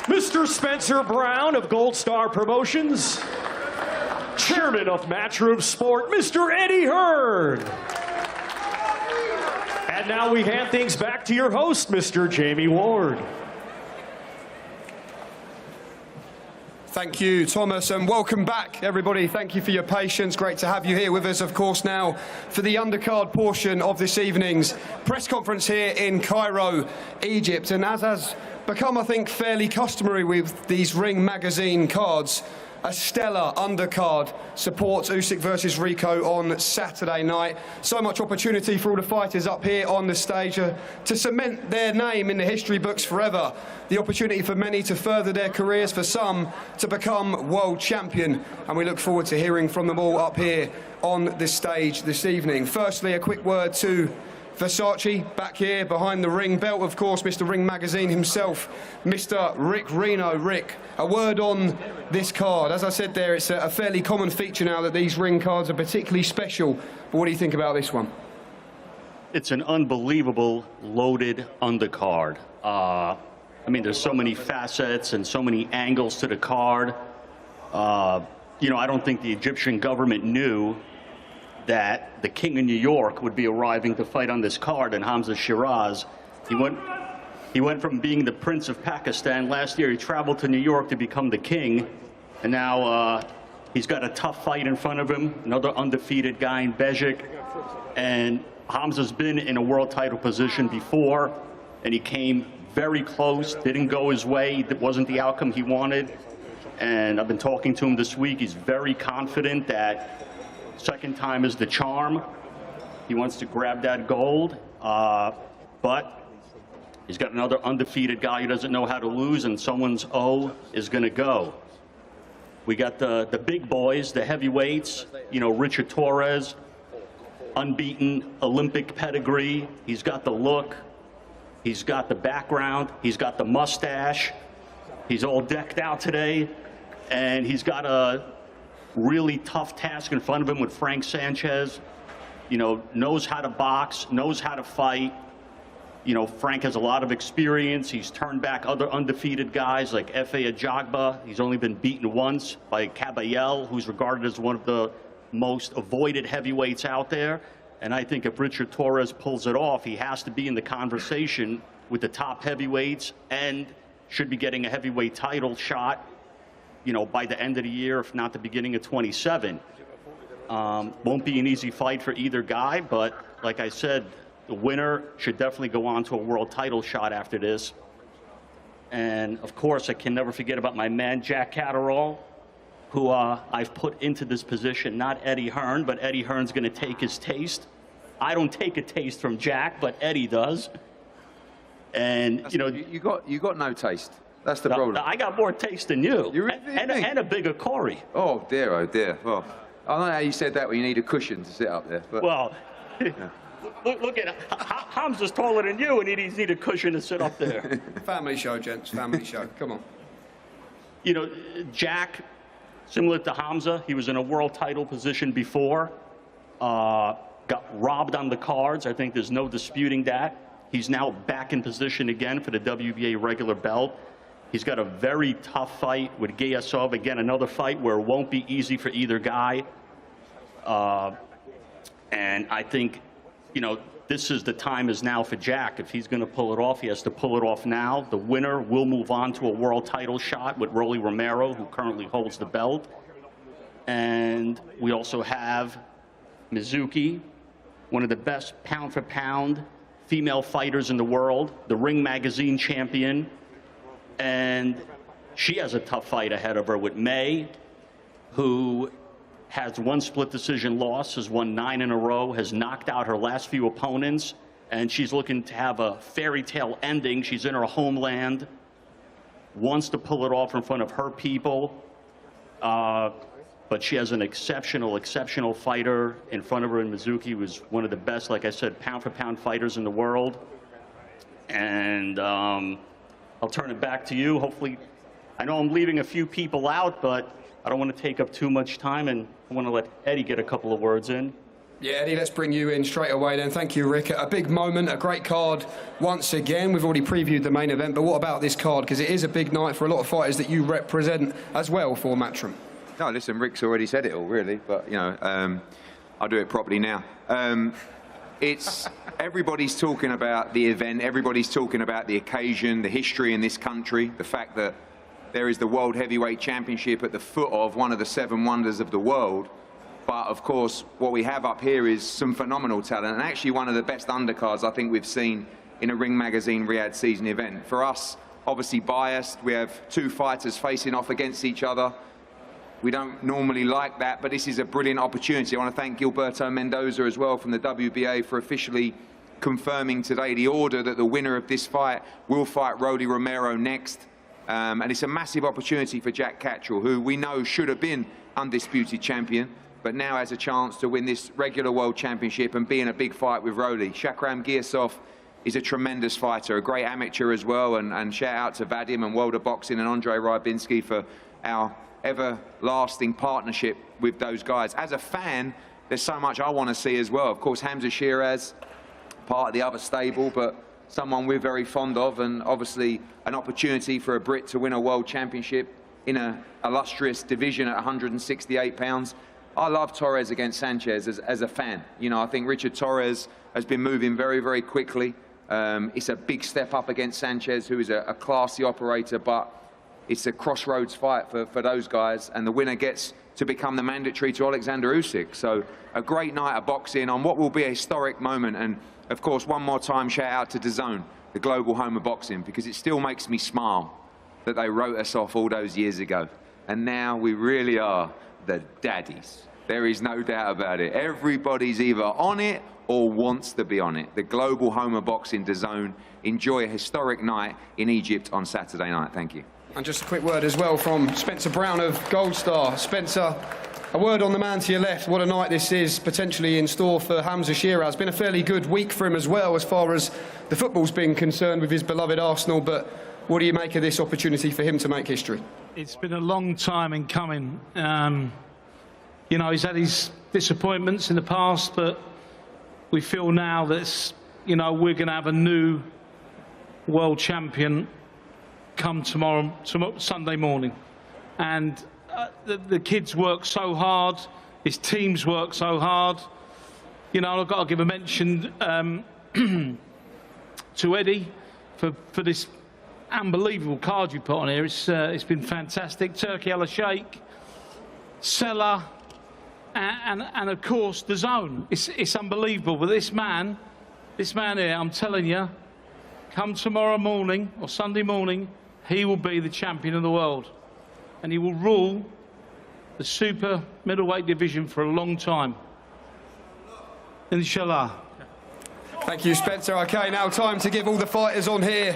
Mr. Spencer Brown of Gold Star Promotions. Chairman of Matchroom Sport, Mr. Eddie Hearn. And now we hand things back to your host, Mr. Jamie Ward. Thank you, Thomas, and welcome back, everybody. Thank you for your patience. Great to have you here with us, of course, now for the undercard portion of this evening's press conference here in Cairo, Egypt. And as has become, I think, fairly customary with these Ring Magazine cards, a stellar undercard supports Usyk versus Rico on Saturday night. So much opportunity for all the fighters up here on the stage to cement their name in the history books forever. The opportunity for many to further their careers, for some to become world champion. And we look forward to hearing from them all up here on the stage this evening. Firstly, a quick word to Versace, back here behind the ring belt, of course, Mr. Ring Magazine himself, Mr. Rick Reno. Rick, a word on this card. As I said there, it's a fairly common feature now that these ring cards are particularly special. But what do you think about this one? It's an unbelievable loaded undercard. I mean, there's so many facets and so many angles to the card. You know, I don't think the Egyptian government knew that the King of New York would be arriving to fight on this card, and Hamza Shiraz. He went from being the Prince of Pakistan. Last year he traveled to New York to become the king, and now he's got a tough fight in front of him, another undefeated guy in Bejic. And Hamza's been in a world title position before, and he came very close, didn't go his way, it wasn't the outcome he wanted. And I've been talking to him this week. He's very confident that second time is the charm. He wants to grab that gold, but he's got another undefeated guy who doesn't know how to lose, and someone's O is going to go. We got the big boys, the heavyweights, you know, Richard Torres, unbeaten Olympic pedigree. He's got the look. He's got the background. He's got the mustache. He's all decked out today, and he's got a really tough task in front of him with Frank Sanchez. You know, knows how to box, knows how to fight. You know, Frank has a lot of experience. He's turned back other undefeated guys like F.A. Ajagba. He's only been beaten once by Caballel, who's regarded as one of the most avoided heavyweights out there. And I think if Richard Torres pulls it off, he has to be in the conversation with the top heavyweights and should be getting a heavyweight title shot, you know, by the end of the year, if not the beginning of 27. Won't be an easy fight for either guy, but like I said, the winner should definitely go on to a world title shot after this. And of course, I can never forget about my man, Jack Catterall, who I've put into this position, not Eddie Hearn, but Eddie Hearn's gonna take his taste. I don't take a taste from Jack, but Eddie does. And you know, you got no taste. That's the problem. I got more taste than you. And a bigger Corey. Oh dear, oh dear. Well, I don't know how you said that when you need a cushion to sit up there. But, well, yeah. look at Hamza's taller than you, and he needs a cushion to sit up there. Family show, gents. Family show. Come on. You know, Jack, similar to Hamza, he was in a world title position before. Got robbed on the cards. I think there's no disputing that. He's now back in position again for the WBA regular belt. He's got a very tough fight with Gayasov. Again, another fight where it won't be easy for either guy. And I think, you know, this is the time is now for Jack. If he's going to pull it off, he has to pull it off now. The winner will move on to a world title shot with Rolly Romero, who currently holds the belt. And we also have Mizuki, one of the best pound-for-pound female fighters in the world, the Ring Magazine champion. And she has a tough fight ahead of her with May, who has one split decision loss, has won 9 in a row, has knocked out her last few opponents, and she's looking to have a fairy tale ending. She's in her homeland, wants to pull it off in front of her people, but she has an exceptional fighter in front of her in Mizuki, who's one of the best, like I said, pound-for-pound fighters in the world. And I'll turn it back to you. Hopefully, I know I'm leaving a few people out, but I don't want to take up too much time, and I want to let Eddie get a couple of words in. Yeah, Eddie, let's bring you in straight away then. Thank you, Rick. A big moment, a great card once again. We've already previewed the main event, but what about this card? Because it is a big night for a lot of fighters that you represent as well for Matchroom. No, listen, Rick's already said it all, really, but, you know, I'll do it properly now. It's everybody's talking about the event, everybody's talking about the occasion, the history in this country, the fact that there is the World Heavyweight Championship at the foot of one of the 7 wonders of the world. But, of course, what we have up here is some phenomenal talent, and actually one of the best undercards I think we've seen in a Ring Magazine Riyadh season event. For us, obviously biased, we have 2 fighters facing off against each other. We don't normally like that, but this is a brilliant opportunity. I want to thank Gilberto Mendoza as well from the WBA for officially confirming today the order that the winner of this fight will fight Rolly Romero next. And it's a massive opportunity for Jack Catterall, who we know should have been undisputed champion, but now has a chance to win this regular world championship and be in a big fight with Rolly. Shakram Giasov is a tremendous fighter, a great amateur as well, and shout out to Vadim and World of Boxing and Andrei Rybinski for our everlasting partnership with those guys. As a fan, there's so much I want to see as well. Of course, Hamza Shiraz, part of the other stable, but someone we're very fond of, and obviously an opportunity for a Brit to win a world championship in an illustrious division at 168 pounds. I love Torres against Sanchez as a fan. You know, I think Richard Torres has been moving very, very quickly. It's a big step up against Sanchez, who is a classy operator, but it's a crossroads fight for those guys, and the winner gets to become the mandatory to Alexander Usyk. So a great night of boxing on what will be a historic moment. And of course, one more time, shout out to DAZN, the global home of boxing, because it still makes me smile that they wrote us off all those years ago. And now we really are the daddies. There is no doubt about it. Everybody's either on it or wants to be on it. The global home of boxing, DAZN. Enjoy a historic night in Egypt on Saturday night. Thank you. And just a quick word as well from Spencer Brown of Gold Star. Spencer, a word on the man to your left. What a night this is potentially in store for Hamza Shiraz. Been a fairly good week for him as well as far as the football's been concerned with his beloved Arsenal, but what do you make of this opportunity for him to make history? It's been a long time in coming. You know, he's had his disappointments in the past, but we feel now that, you know, we're going to have a new world champion come tomorrow Sunday morning. And the kids work so hard, his teams work so hard. You know, I've got to give a mention to Eddie for this unbelievable card you put on here. It's been fantastic. Turki Al Sheikh, Sella, and of course DAZN. It's unbelievable. But this man here, I'm telling you, come tomorrow morning or Sunday morning, he will be the champion of the world, and he will rule the super middleweight division for a long time. Inshallah. Thank you, Spencer. Okay, now time to give all the fighters on here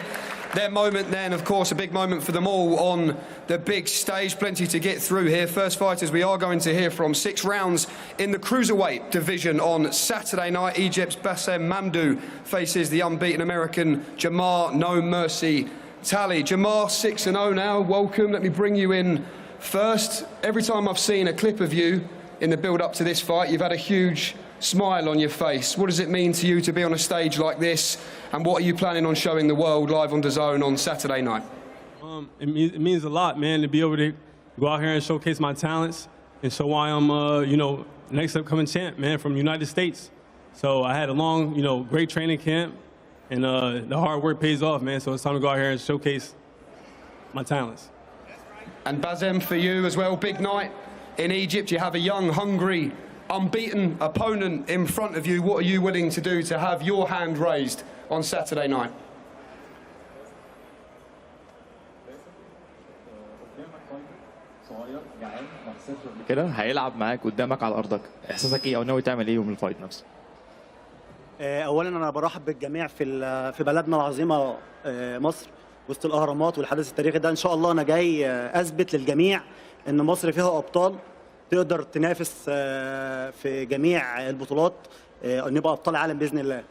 their moment then. Of course, a big moment for them all on the big stage. Plenty to get through here. First fighters we are going to hear from. 6 rounds in the cruiserweight division on Saturday night. Egypt's Bassem Mamdou faces the unbeaten American Jamar No Mercy Tally. Jamar, 6-0 now. Welcome. Let me bring you in first. Every time I've seen a clip of you in the build-up to this fight, you've had a huge smile on your face. What does it mean to you to be on a stage like this, and what are you planning on showing the world live on DAZN on Saturday night? It means a lot, man, to be able to go out here and showcase my talents and show why I'm, you know, next upcoming champ, man, from the United States. So I had a long, you know, great training camp, and the hard work pays off, man. So it's time to go out here and showcase my talents. And Bassem, for you as well, big night in Egypt. You have a young, hungry, unbeaten opponent in front of you. What are you willing to do to have your hand raised on Saturday night? كده هيلعب معاك قدامك على ارضك، احساسك ايه او ناوي تعمل ايه يوم الفايت نفسه؟ اولا انا برحب بالجميع في بلدنا العظيمه مصر وسط الاهرامات والحدث التاريخي ده. ان شاء الله انا جاي اثبت للجميع ان مصر فيها ابطال تقدر تنافس في جميع البطولات، نبقى ابطال عالم باذن الله.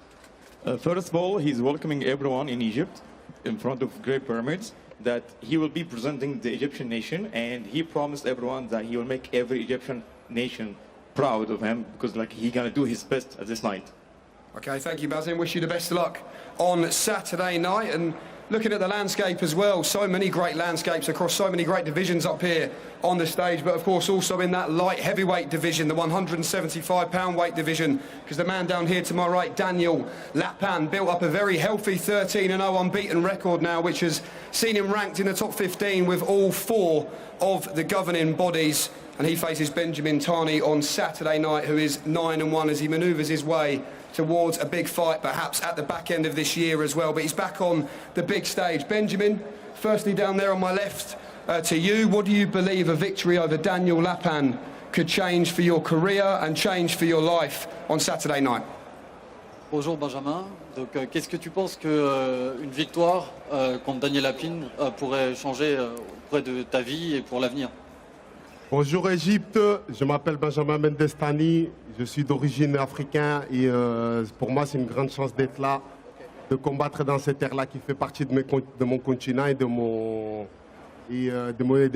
First of all, he's welcoming everyone in Egypt in front of Great Pyramids, that he will be presenting the Egyptian nation, and he promised everyone that he will make every Egyptian nation proud of him, because like he's gonna do his best at this night. Okay, thank you, Bazin. Wish you the best of luck on Saturday night. And looking at the landscape as well, so many great landscapes across so many great divisions up here on the stage, but of course also in that light heavyweight division, the 175-pound weight division, because the man down here to my right, Daniel Lapan, built up a very healthy 13-0 unbeaten record now, which has seen him ranked in the top 15 with all 4 of the governing bodies. And he faces Benjamin Tani on Saturday night, who is 9-1 as he manoeuvres his way towards a big fight, perhaps at the back end of this year as well. But he's back on the big stage. Benjamin, firstly down there on my left, to you, what do you believe a victory over Daniel Lapan could change for your career and change for your life on Saturday night? Bonjour Benjamin. Donc, qu'est-ce que tu penses qu'une victoire contre Daniel Lapin pourrait changer auprès de ta vie et pour l'avenir? Bonjour Égypte, je m'appelle Benjamin Mendestani, je suis d'origine africaine et pour moi c'est une grande chance d'être là, de combattre dans cette terre-là qui fait partie de mon continent et de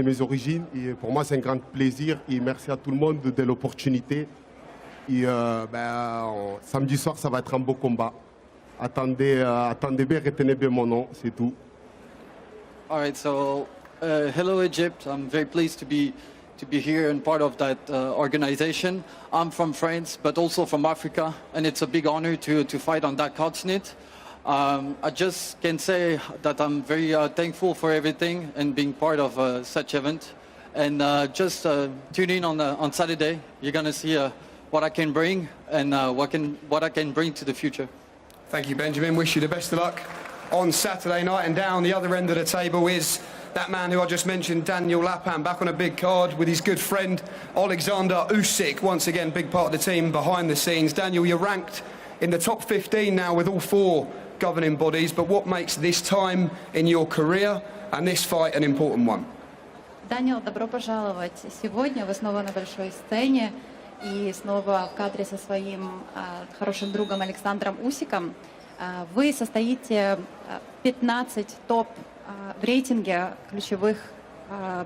mes origines. Et pour moi c'est un grand plaisir et merci à tout le monde de l'opportunité. Et samedi soir ça va être un beau combat. Attendez bien, retenez bien mon nom, c'est tout. All right, so hello Egypt, I'm very pleased to be here and part of that organization. I'm from France, but also from Africa, and it's a big honor to fight on that continent. I just can say that I'm very thankful for everything and being part of such event. And just tune in on Saturday. You're gonna see what I can bring and what I can bring to the future. Thank you, Benjamin. Wish you the best of luck on Saturday night. And down the other end of the table is that man who I just mentioned, Daniel Lapan, back on a big card with his good friend Alexander Usyk. Once again, big part of the team behind the scenes. Daniel, you're ranked in the top 15 now with all 4 governing bodies, but what makes this time in your career and this fight an important one? Даниэл, добро пожаловать. Сегодня вы снова на большой сцене и снова в кадре со своим хорошим другом Александром Усиком. Вы состоите 15 топ в рейтинге ключевых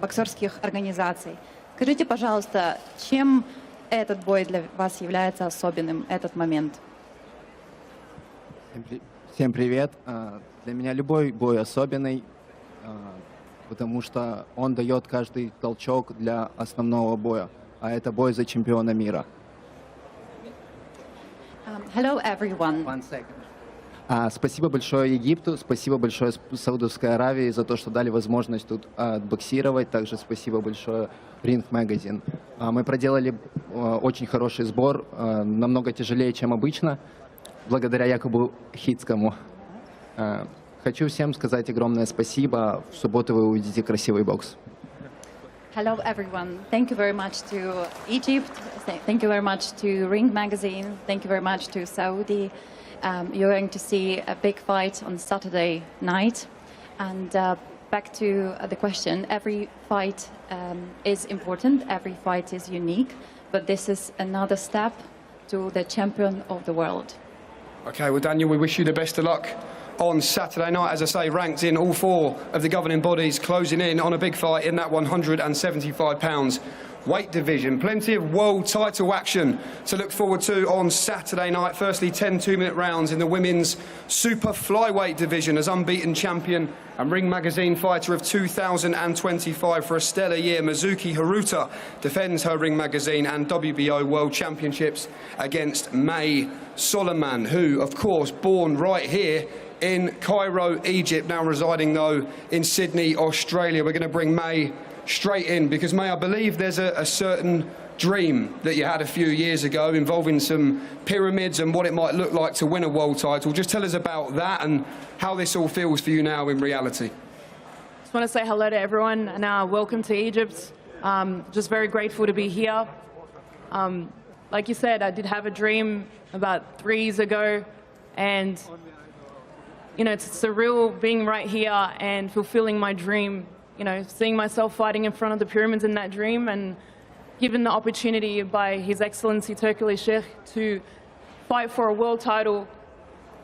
боксерских организаций. Скажите, пожалуйста, чем этот бой для вас является особенным, этот момент? Всем привет. Для меня любой бой особенный, потому что он дает каждый толчок для основного боя, а это бой за чемпиона мира. Hello, everyone. One second. Спасибо большое Египту, спасибо большое Саудовской Аравии за то, что дали возможность тут боксировать. Также спасибо большое Ring Magazine. Мы проделали очень хороший сбор, намного тяжелее, чем обычно, благодаря Якубу Хицкому. Хочу всем сказать огромное спасибо. В субботу вы увидите красивый бокс. Hello, everyone. Thank you very much to Egypt. Thank you very much to Ring Magazine. Thank you very much to Saudi. You're going to see a big fight on Saturday night. And back to the question, every fight is important, every fight is unique, but this is another step to the champion of the world. Okay, well, Daniel, we wish you the best of luck on Saturday night. As I say, ranked in all 4 of the governing bodies, closing in on a big fight in that 175 pounds weight division. Plenty of world title action to look forward to on Saturday night. Firstly, 10 2-minute rounds in the women's super flyweight division as unbeaten champion and Ring Magazine fighter of 2025 for a stellar year. Mizuki Haruta defends her Ring Magazine and WBO World Championships against May Solomon, who, of course, born right here in Cairo, Egypt, now residing, though, in Sydney, Australia. We're going to bring May straight in, because, May, I believe there's a certain dream that you had a few years ago involving some pyramids and what it might look like to win a world title. Just tell us about that and how this all feels for you now in reality. Just want to say hello to everyone and welcome to Egypt. Just very grateful to be here. Like you said, I did have a dream about 3 years ago, and you know, it's surreal being right here and fulfilling my dream. You know, seeing myself fighting in front of the pyramids in that dream, and given the opportunity by His Excellency Turkey Sheikh to fight for a world title.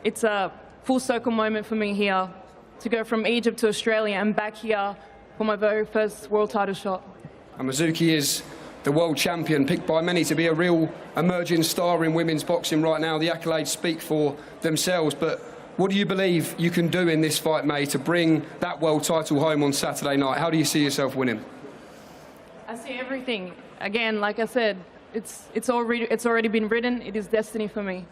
It's a full circle moment for me here to go from Egypt to Australia and back here for my very first world title shot. And Mizuki is the world champion, picked by many to be a real emerging star in women's boxing right now. The accolades speak for themselves, but what do you believe you can do in this fight, May, to bring that world title home on Saturday night? How do you see yourself winning? I see everything. Again, like I said, it's already been written. It is destiny for me.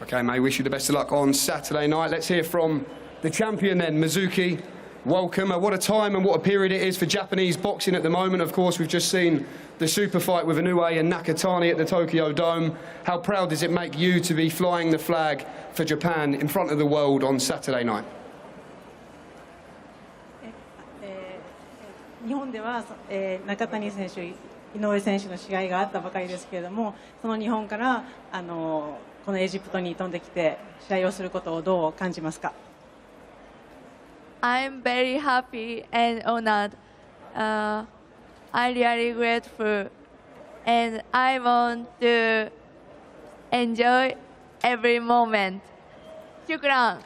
Okay, May, wish you the best of luck on Saturday night. Let's hear from the champion then, Mizuki. Welcome. What a time and what a period it is for Japanese boxing at the moment. Of course, we've just seen the super fight with Inoue and Nakatani at the Tokyo Dome. How proud does it make you to be flying the flag for Japan in front of the world on Saturday night? 日本では、中谷選手、井上選手の試合があったばかりですけれども、その日本からこのエジプトに飛んできて試合をすることをどう感じますか? I'm very happy and honored. I'm really grateful, and I want to enjoy every moment. Shukran.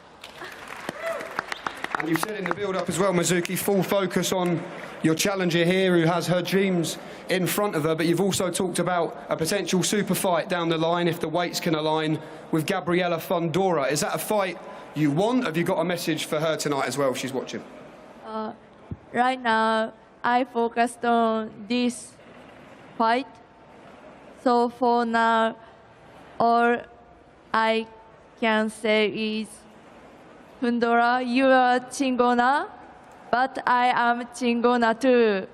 And you've said in the build-up as well, Mizuki, full focus on your challenger here who has her dreams in front of her, but you've also talked about a potential super fight down the line if the weights can align with Gabriela Fundora. Is that a fight you want? Have you got a message for her tonight as well if she's watching? Right now, I focused on this fight. So for now, all I can say is, Fundora, you are Chingona, but I am Chingona too.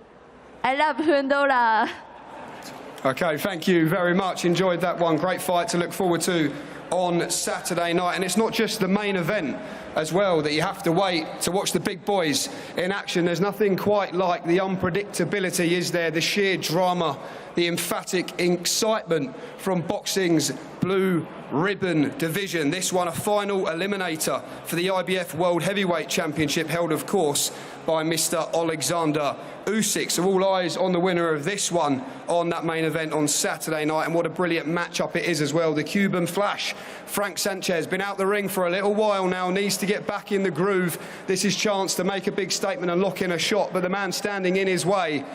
I love Fundora. Okay, thank you very much. Enjoyed that one. Great fight to look forward to on Saturday night. And it's not just the main event as well that you have to wait to watch the big boys in action. There's nothing quite like the unpredictability, is there? The sheer drama, the emphatic excitement from boxing's blue ribbon division. This one a final eliminator for the IBF World Heavyweight Championship, held of course by Mr. Alexander Usyk. So all eyes on the winner of this one on that main event on Saturday night, and what a brilliant matchup it is as well. The Cuban Flash, Frank Sanchez, been out the ring for a little while now, needs to get back in the groove. This is chance to make a big statement and lock in a shot, but the man standing in his way,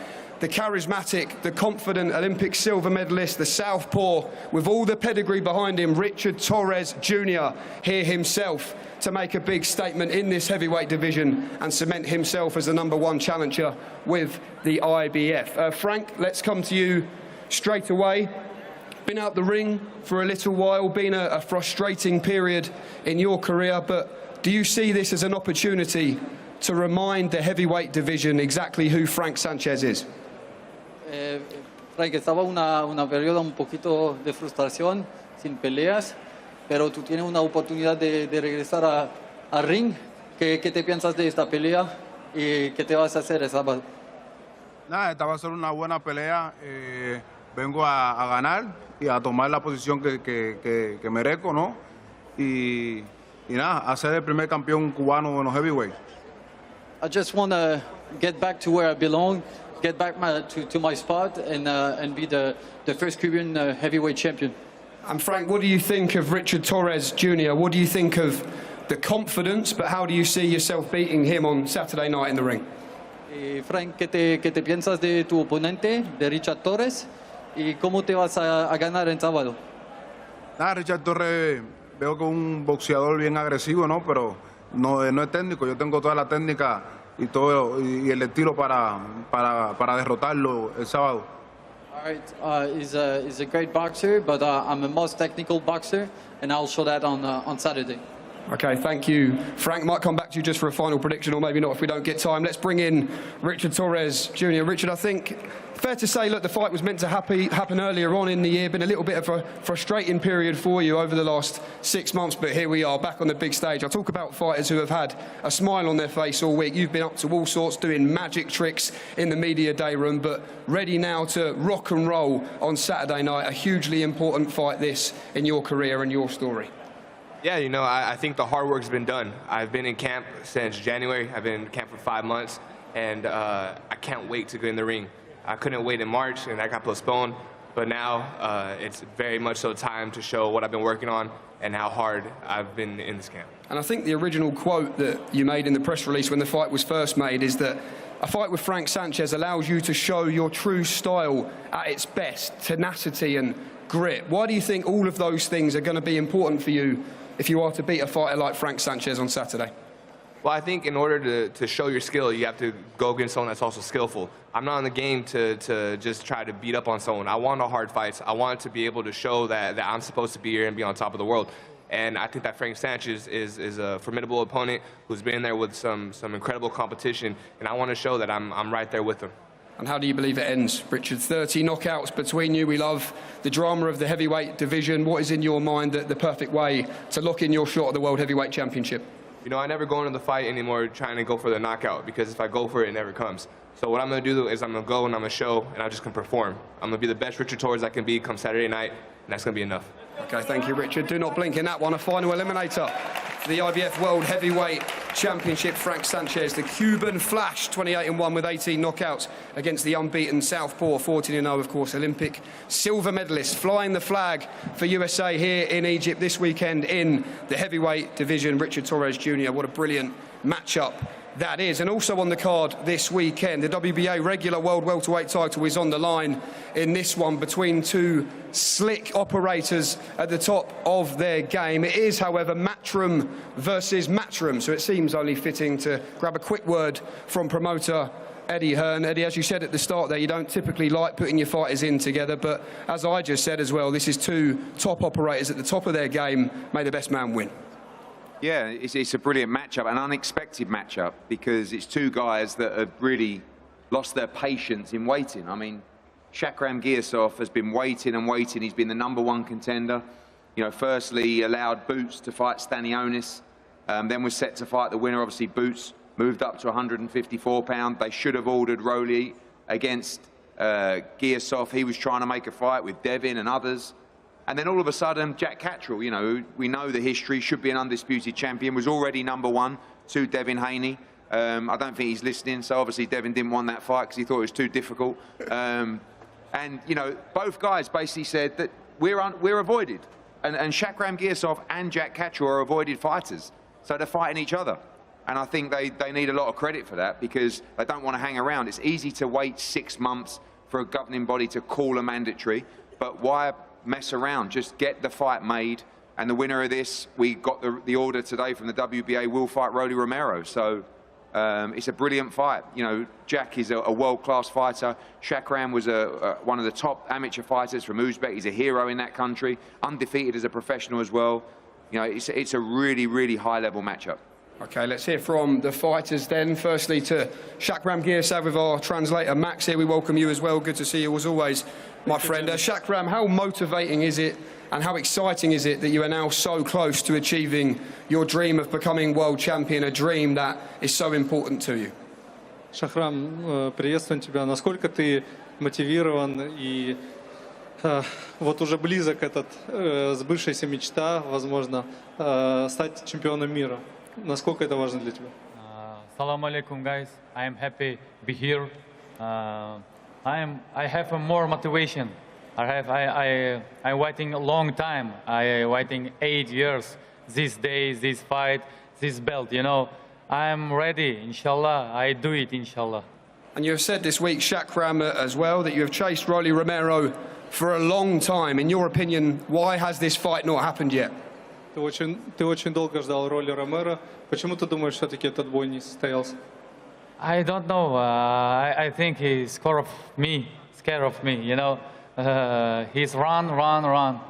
the charismatic, the confident Olympic silver medalist, the southpaw, with all the pedigree behind him, Richard Torres Jr., here himself to make a big statement in this heavyweight division and cement himself as the #1 challenger with the IBF. Frank, let's come to you straight away. Been out the ring for a little while, been a frustrating period in your career, but do you see this as an opportunity to remind the heavyweight division exactly who Frank Sanchez is? Frank, estaba una periodo un poquito de frustración, sin peleas, pero tú tienes una oportunidad de regresar al ring. ¿Qué te piensas de esta pelea y qué te vas a hacer el sábado? Nada, esta va a ser una buena pelea. Vengo a ganar y a tomar la posición que merezco, ¿no? Y nada, a ser el primer campeón cubano en los heavyweights. I just want to get back to where I belong, get back to my spot, and be the first Cuban heavyweight champion. And Frank, what do you think of Richard Torres Jr.? What do you think of the confidence, but how do you see yourself beating him on Saturday night in the ring? Frank, ¿qué te piensas de tu oponente, de Richard Torres? ¿Y cómo te vas a ganar en sábado? Nada, Richard Torres veo que es un boxeador bien agresivo, ¿no? Pero no es técnico. Yo tengo toda la técnica y todo y el estilo para derrotarlo el sábado. All right, he's a great boxer, but I'm a most technical boxer, and I'll show that on Saturday. Okay, thank you, Frank. Might come back to you just for a final prediction, or maybe not if we don't get time. Let's bring in Richard Torres Jr. Richard, I think fair to say, look, the fight was meant to happen earlier on in the year. Been a little bit of a frustrating period for you over the last 6 months, but here we are back on the big stage. I talk about fighters who have had a smile on their face all week. You've been up to all sorts, doing magic tricks in the media day room, but ready now to rock and roll on Saturday night. A hugely important fight this in your career and your story. Yeah, you know, I think the hard work's been done. I've been in camp since January. I've been in camp for 5 months, and I can't wait to get in the ring. I couldn't wait in March, and that got postponed. But now it's very much so time to show what I've been working on and how hard I've been in this camp. And I think the original quote that you made in the press release when the fight was first made is that a fight with Frank Sanchez allows you to show your true style at its best, tenacity and grit. Why do you think all of those things are going to be important for you if you are to beat a fighter like Frank Sanchez on Saturday? Well, I think in order to show your skill, you have to go against someone that's also skillful. I'm not in the game to just try to beat up on someone. I want the hard fights. I want to be able to show that I'm supposed to be here and be on top of the world. And I think that Frank Sanchez is a formidable opponent who's been there with some incredible competition, and I want to show that I'm right there with him. And how do you believe it ends, Richard? 30 knockouts between you. We love the drama of the heavyweight division. What is in your mind the perfect way to lock in your shot at the World Heavyweight Championship? You know, I never go into the fight anymore trying to go for the knockout, because if I go for it, it never comes. So what I'm going to do is I'm going to go and I'm going to show, and I'm just going to perform. I'm going to be the best Richard Torres I can be come Saturday night, and that's going to be enough. Okay, thank you, Richard. Do not blink in that one. A final eliminator for the IBF World Heavyweight Championship. Frank Sanchez, the Cuban Flash, 28-1 with 18 knockouts against the unbeaten Southpaw, 14-0, of course, Olympic silver medalist, flying the flag for USA here in Egypt this weekend in the heavyweight division. Richard Torres Jr., what a brilliant matchup that is. And also on the card this weekend, the WBA regular world welterweight title is on the line in this one between two slick operators at the top of their game. It is, however, Matchroom versus Matchroom, so it seems only fitting to grab a quick word from promoter Eddie Hearn. Eddie, as you said at the start there, you don't typically like putting your fighters in together, but as I just said as well, this is two top operators at the top of their game. May the best man win. Yeah, it's a brilliant matchup, an unexpected matchup, because it's two guys that have really lost their patience in waiting. I mean, Shakram Giasov has been waiting and waiting. He's been the #1 contender. You know, firstly, he allowed Boots to fight Stanionis, then was set to fight the winner. Obviously, Boots moved up to 154 pound. They should have ordered Rolly against Giasov. He was trying to make a fight with Devin and others. And then all of a sudden, Jack Catterall, you know, we know the history, should be an undisputed champion, was already #1 to Devin Haney. I don't think he's listening, so obviously Devin didn't want that fight because he thought it was too difficult. And, you know, both guys basically said that we're avoided. And Shakram Giasov and Jack Catterall are avoided fighters, so they're fighting each other. And I think they need a lot of credit for that, because they don't want to hang around. It's easy to wait 6 months for a governing body to call a mandatory, but why mess around? Just get the fight made, and the winner of this, we got the order today from the WBA, will fight Rolly Romero. So it's a brilliant fight. You know, Jack is a world-class fighter. Shakram was one of the top amateur fighters from Uzbek. He's a hero in that country, undefeated as a professional as well. You know, it's a really, really high-level matchup. Okay, let's hear from the fighters then. Firstly to Shakram Giasov with our translator Max here. We welcome you as well. Good to see you as always, my friend. Shakram, how motivating is it and how exciting is it that you are now so close to achieving your dream of becoming world champion, a dream that is so important to you? Шахрам, приветствуем тебя. Насколько ты мотивирован и вот уже близок этот сбывшаяся мечта, возможно, стать чемпионом мира? Насколько это важно для тебя? Assalamu alaikum, guys. I am happy to be here. I have more motivation. I'm waiting a long time. I'm waiting 8 years. This day, this fight, this belt. You know, I'm ready. Inshallah, I do it. Inshallah. And you have said this week, Shakram, as well, that you have chased Rolly Romero for a long time. In your opinion, why has this fight not happened yet? Ты очень долго ждал Rolly Romero. Почему ты думаешь, все-таки этот бой не состоялся? I don't know. I think he's scared of me. You know, he's run.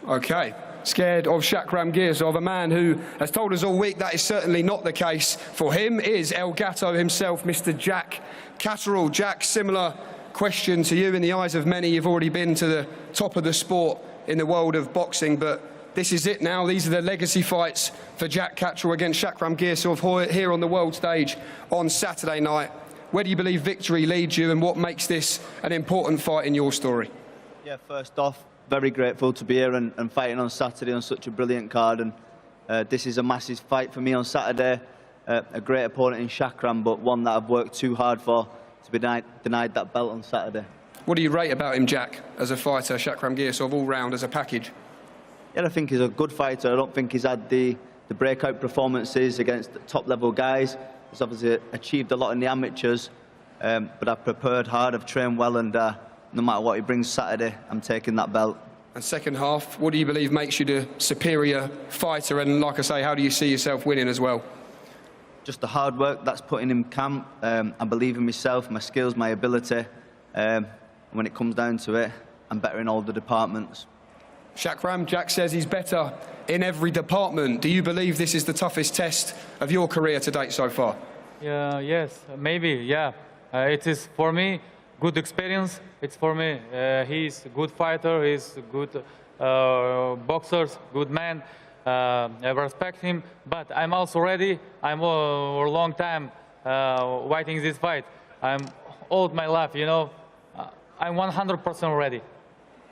Okay. scared of Shakram Girsov, a man who has told us all week that is certainly not the case for him, is El Gato himself, Mr. Jack Catterall. Jack, similar question to you. In the eyes of many, you've already been to the top of the sport in the world of boxing, but this is it now. These are the legacy fights for Jack Catterall against Shakram Girsov here on the world stage on Saturday night. Where do you believe victory leads you, and what makes this an important fight in your story? Yeah, first off, very grateful to be here and fighting on Saturday on such a brilliant card. And this is a massive fight for me on Saturday. A great opponent in Shakram, but one that I've worked too hard for to be denied that belt on Saturday. What do you rate about him, Jack, as a fighter, Shakram Girsov, all round as a package? Yeah, I think he's a good fighter. I don't think he's had the breakout performances against top-level guys. He's obviously achieved a lot in the amateurs, but I've prepared hard, I've trained well, and no matter what he brings Saturday, I'm taking that belt. And second half, what do you believe makes you the superior fighter? And like I say, how do you see yourself winning as well? Just the hard work that's put in camp. I believe in myself, my skills, my ability. When it comes down to it, I'm better in all the departments. Shakram, Jack says he's better in every department. Do you believe this is the toughest test of your career to date so far? Yes, maybe, yeah. It is for me good experience. It's for me. He's a good fighter. He's a good boxer, good man. I respect him. But I'm also ready. I'm a long time fighting this fight. I'm all my life, you know. I'm 100% ready.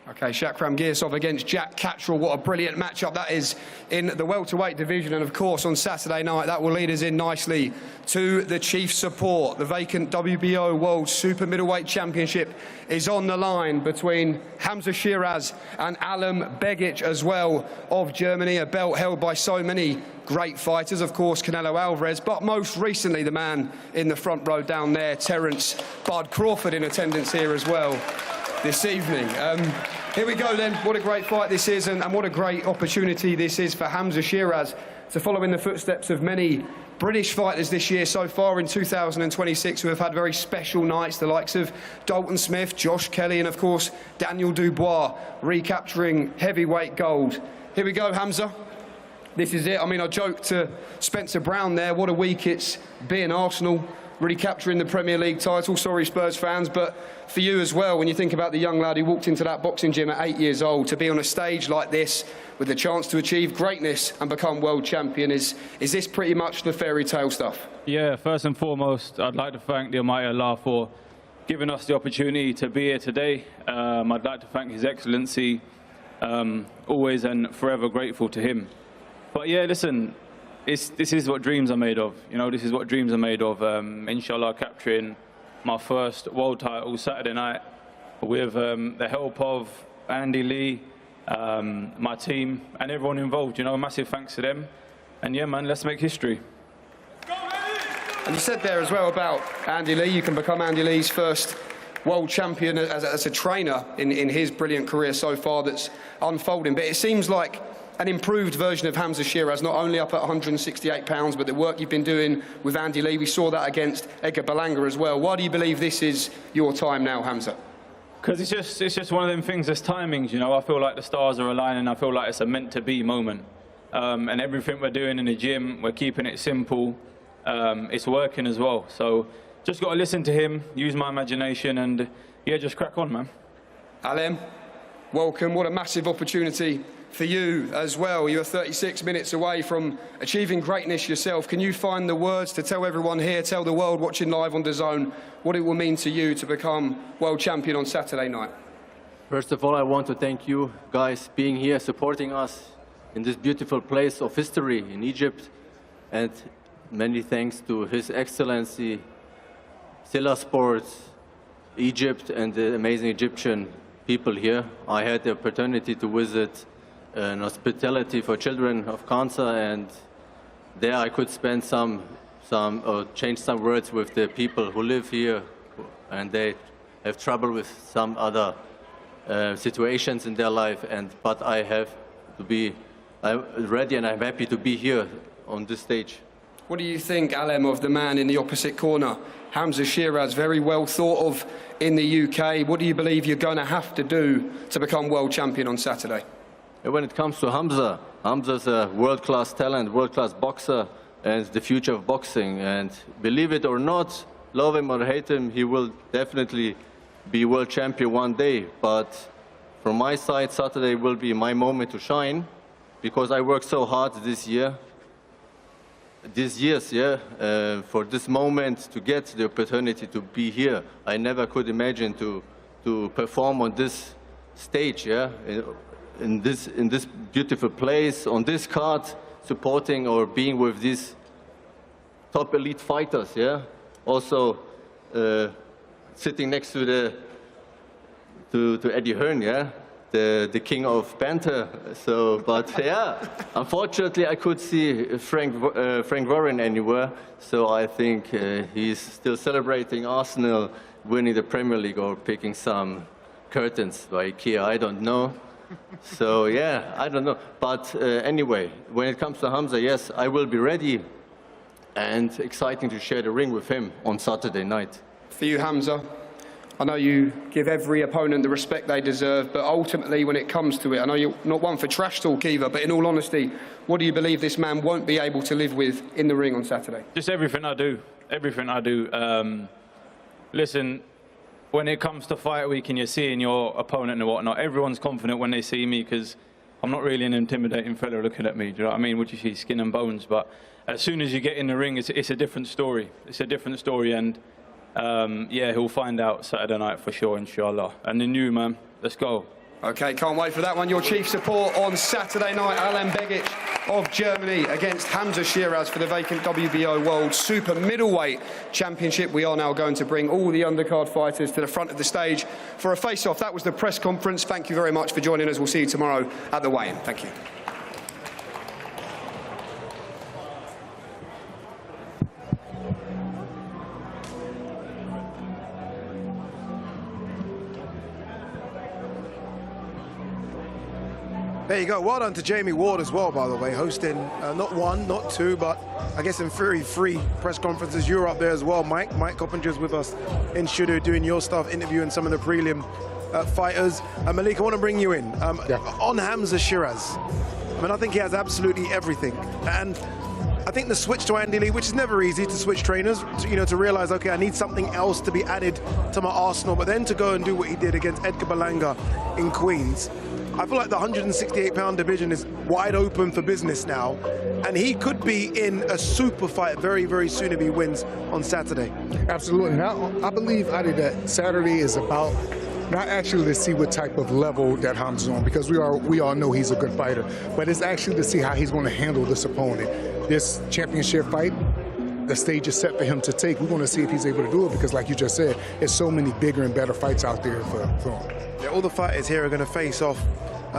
Okay, Shakram Girsov against Jack Catterall. What a brilliant matchup that is in the welterweight division. And of course, on Saturday night, that will lead us in nicely to the chief support. The vacant WBO World Super Middleweight Championship is on the line between Hamza Shiraz and Alem Begic as well of Germany. A belt held by so many great fighters, of course, Canelo Alvarez, but most recently the man in the front row down there, Terence Bud Crawford, in attendance here as well this evening. Here we go then. What a great fight this is, and what a great opportunity this is for Hamza Shiraz to follow in the footsteps of many British fighters this year so far in 2026 who have had very special nights, the likes of Dalton Smith, Josh Kelly, and of course Daniel Dubois recapturing heavyweight gold. Here we go, Hamza. This is it. I mean, I joked to Spencer Brown there, what a week it's been. Arsenal really capturing the Premier League title. Sorry, Spurs fans, but for you as well, when you think about the young lad who walked into that boxing gym at 8 years old, to be on a stage like this with the chance to achieve greatness and become world champion, is this pretty much the fairy tale stuff? Yeah, first and foremost, I'd like to thank the Almighty Allah for giving us the opportunity to be here today. I'd like to thank His Excellency, always and forever grateful to him. But yeah, listen, this is what dreams are made of. You know, this is what dreams are made of. Inshallah, capturing my first world title Saturday night with the help of Andy Lee, my team, and everyone involved. You know, massive thanks to them. And yeah, man, let's make history. And you said there as well about Andy Lee, you can become Andy Lee's first world champion as a trainer in his brilliant career so far that's unfolding. But it seems like an improved version of Hamza Shiraz, not only up at 168 pounds, but the work you've been doing with Andy Lee. We saw that against Edgar Berlanga as well. Why do you believe this is your time now, Hamza? Because it's just one of them things, there's timings, you know. I feel like the stars are aligning. I feel like it's a meant-to-be moment. And everything we're doing in the gym, we're keeping it simple. It's working as well. So just got to listen to him, use my imagination, and yeah, just crack on, man. Alem, welcome. What a massive opportunity for you as well. You're 36 minutes away from achieving greatness yourself. Can you find the words to tell everyone here, tell the world watching live on DAZN, what it will mean to you to become world champion on Saturday night? First of all, I want to thank you guys being here, supporting us in this beautiful place of history in Egypt. And many thanks to His Excellency, Silla Sports, Egypt, and the amazing Egyptian people here. I had the opportunity to visit an hospitality for children of cancer, and there I could spend change some words with the people who live here, and they have trouble with some other situations in their life. But I have to be ready, and I'm happy to be here on this stage. What do you think, Alem, of the man in the opposite corner, Hamza Shiraz, very well thought of in the UK? What do you believe you're going to have to do to become world champion on Saturday? And when it comes to Hamza, Hamza's a world-class talent, world-class boxer, and the future of boxing. And believe it or not, love him or hate him, he will definitely be world champion one day. But from my side, Saturday will be my moment to shine, because I worked so hard these years, for this moment to get the opportunity to be here. I never could imagine to perform on this stage, in this beautiful place, on this card, supporting or being with these top elite fighters, Also, sitting next to Eddie Hearn, the king of banter. So, but unfortunately, I could see Frank Warren anywhere. So I think he's still celebrating Arsenal winning the Premier League or picking some curtains by IKEA. I don't know. So I don't know. But anyway, when it comes to Hamza, yes, I will be ready, and exciting to share the ring with him on Saturday night. For you, Hamza, I know you give every opponent the respect they deserve, but ultimately, when it comes to it, I know you're not one for trash talk either, but in all honesty, what do you believe this man won't be able to live with in the ring on Saturday? Just everything I do. Everything I do. Listen, when it comes to fight week and you're seeing your opponent and whatnot, everyone's confident when they see me, because I'm not really an intimidating fella looking at me. Do you know what I mean? What you see, skin and bones. But as soon as you get in the ring, it's a different story. It's a different story, and he'll find out Saturday night for sure, inshallah. And the new man, let's go. Okay, can't wait for that one. Your chief support on Saturday night, Alan Begic of Germany against Hamza Shiraz for the vacant WBO World Super Middleweight Championship. We are now going to bring all the undercard fighters to the front of the stage for a face-off. That was the press conference. Thank you very much for joining us. We'll see you tomorrow at the weigh-in. Thank you. There you go. Well done to Jamie Ward as well, by the way, hosting not one, not two, but I guess in theory 3 press conferences. You're up there as well, Mike. Mike Coppinger's with us in studio doing your stuff, interviewing some of the prelim fighters. Malik, I want to bring you in. On Hamza Shiraz, I mean, I think he has absolutely everything. And I think the switch to Andy Lee, which is never easy to switch trainers, to realize, okay, I need something else to be added to my arsenal, but then to go and do what he did against Edgar Berlanga in Queens. I feel like the 168-pound division is wide open for business now, and he could be in a super fight very, very soon if he wins on Saturday. Absolutely. Now, I believe, Adi, that Saturday is about not actually to see what type of level that Hamza's on, because we all know he's a good fighter, but it's actually to see how he's going to handle this opponent. This championship fight, the stage is set for him to take. We're going to see if he's able to do it, because like you just said, there's so many bigger and better fights out there for him. Yeah, all the fighters here are going to face off.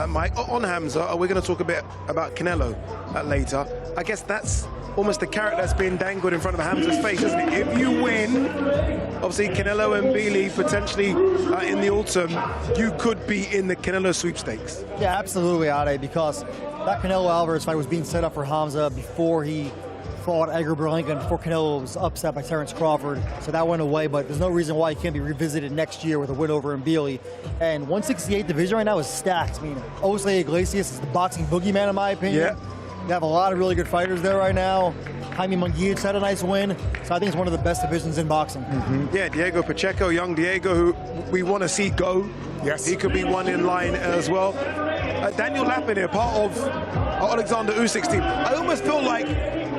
Mike, on Hamza, we're going to talk a bit about Canelo later. I guess that's almost the carrot that's been dangled in front of Hamza's face, isn't it? If you win, obviously Canelo and Billy potentially in the autumn, you could be in the Canelo sweepstakes. Yeah, absolutely, Ade, because that Canelo Alvarez fight was being set up for Hamza before he fought Edgar Berlanga and before Canelo was upset by Terence Crawford, so that went away, but there's no reason why he can't be revisited next year with a win over Mbili. And 168 division right now is stacked. I mean, Jose Iglesias is the boxing boogeyman in my opinion. Yeah. You have a lot of really good fighters there right now. Jaime Munguia had a nice win, so I think it's one of the best divisions in boxing. Yeah, Diego Pacheco, young Diego, who we want to see go. Yes. He could be one in line as well. Daniel Lapin, part of Alexander Usyk's team. I almost feel like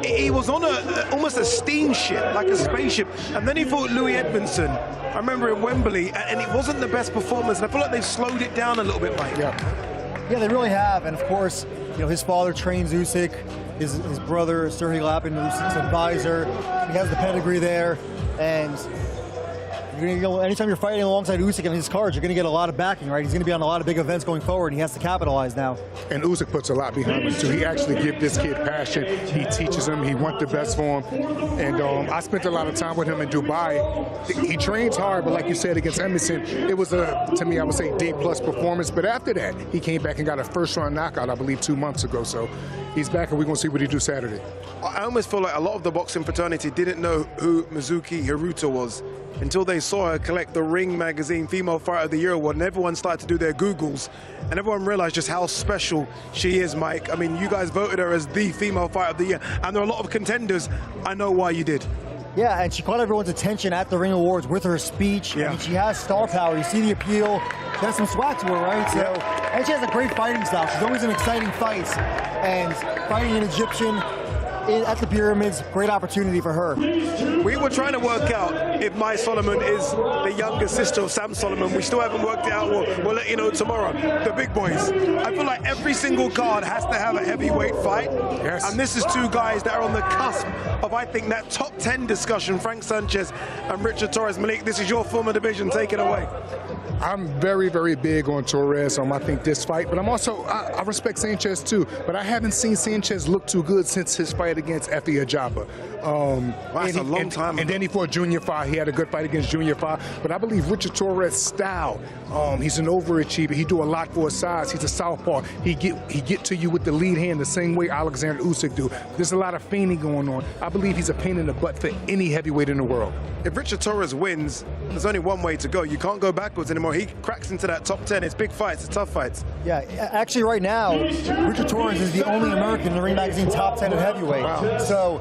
he was on almost a steamship, like a spaceship, and then he fought Louis Edmondson. I remember in Wembley, and it wasn't the best performance, and I feel like they've slowed it down a little bit, Mike. Yeah, they really have, and of course, his father trains Usyk, his brother, Sergey Lapin, Usyk's advisor. He has the pedigree there, and anytime you're fighting alongside Usyk in his cards, you're going to get a lot of backing, right? He's going to be on a lot of big events going forward, and he has to capitalize now. And Usyk puts a lot behind him, too. He actually gives this kid passion. He teaches him. He wants the best for him. And I spent a lot of time with him in Dubai. He trains hard, but like you said, against Emerson, it was, to me, I would say, D-plus performance. But after that, he came back and got a first-round knockout, I believe, 2 months ago. So he's back, and we're going to see what he do Saturday. I almost feel like a lot of the boxing fraternity didn't know who Mizuki Hiruta was until they saw her collect the Ring Magazine Female Fighter of the Year award, and everyone started to do their Googles, and everyone realized just how special she is, Mike. I mean, you guys voted her as the Female Fighter of the Year, and there are a lot of contenders. I know why you did. Yeah, and she caught everyone's attention at the Ring Awards with her speech. Yeah. I mean, she has star power. You see the appeal. She has some swag to her, right? So, and she has a great fighting style. She's always in exciting fights. And fighting an Egyptian at the Pyramids, great opportunity for her. We were trying to work out if Mai Solomon is the younger sister of Sam Solomon. We still haven't worked it out. We'll let you know tomorrow. The big boys. I feel like every single card has to have a heavyweight fight. Yes. And this is two guys that are on the cusp of, I think, that top 10 discussion. Frank Sanchez and Richard Torres. Malik, this is your former division. Take it away. I'm very, very big on Torres. I think this fight, but I'm also, I respect Sanchez too, but I haven't seen Sanchez look too good since his fight against Efe Ajapa. That's a long time ago. And then he fought Junior Five. He had a good fight against Junior Five, but I believe Richard Torres' style, he's an overachiever. He do a lot for his size. He's a southpaw. He get to you with the lead hand the same way Alexander Usyk do. There's a lot of feigning going on. I believe he's a pain in the butt for any heavyweight in the world. If Richard Torres wins, there's only one way to go. You can't go backwards anymore. He cracks into that top 10. It's big fights. It's tough fights. Yeah, actually right now, Richard Torres is the only American in the Ring Magazine top 10 at heavyweight. Wow. So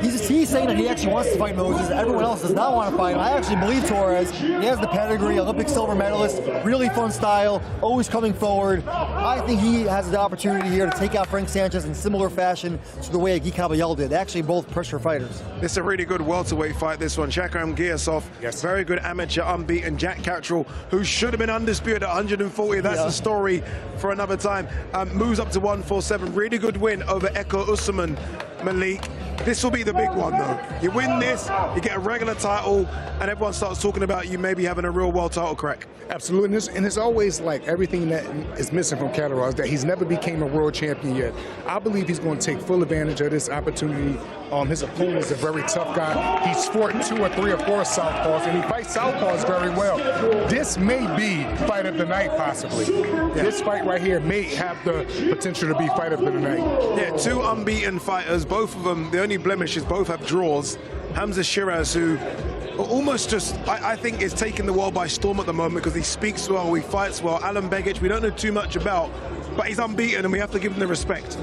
he's saying that he actually wants to fight Moses. Everyone else does not want to fight him. I actually believe Torres. He has the pedigree, Olympic silver medalist, really fun style, always coming forward. I think he has the opportunity here to take out Frank Sanchez in similar fashion to the way Guy Caballel did. They're actually both pressure fighters. This is a really good welterweight fight, this one. Shakram Giasov, very good amateur, unbeaten. Jack Cattrall, who should have been undisputed at 140. That's a story for another time. Moves up to 147. Really good win over Eko Usman. Malik, this will be the big one though. You win this, you get a regular title, and everyone starts talking about you maybe having a real world title crack. Absolutely, and it's always like everything that is missing from Cattrall is that he's never became a world champion yet. I believe he's going to take full advantage of this opportunity. His opponent is a very tough guy. He's fought 2 or 3 or 4 southpaws, and he fights southpaws very well. This may be fight of the night, possibly. This fight right here may have the potential to be fight of the night. Yeah, 2 unbeaten fighters, both of them, the only blemish is both have draws. Hamza Shiraz, who almost just, I think, is taking the world by storm at the moment because he speaks well, he fights well. Alan Begic, we don't know too much about, but he's unbeaten and we have to give him the respect.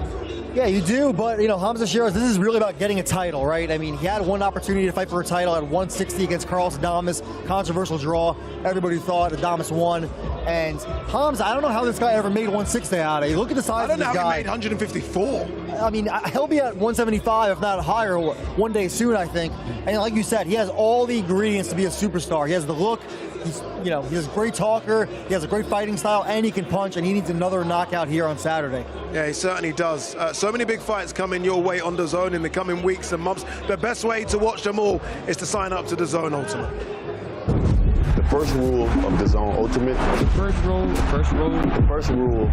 Yeah, you do, but Hamza Shiraz, this is really about getting a title, right? I mean, he had one opportunity to fight for a title at 160 against Carlos Adames, controversial draw. Everybody thought Adames won. And Hamza, I don't know how this guy ever made 160 out of it. Look at the size of this guy. I don't know how he made 154. I mean, he'll be at 175, if not higher, one day soon, I think. And like you said, he has all the ingredients to be a superstar. He has the look. He's a great talker, he has a great fighting style, and he can punch, and he needs another knockout here on Saturday. Yeah, he certainly does. So many big fights coming your way on DAZN in the coming weeks and months. The best way to watch them all is to sign up to DAZN Ultimate. The first rule of DAZN Ultimate. The first rule.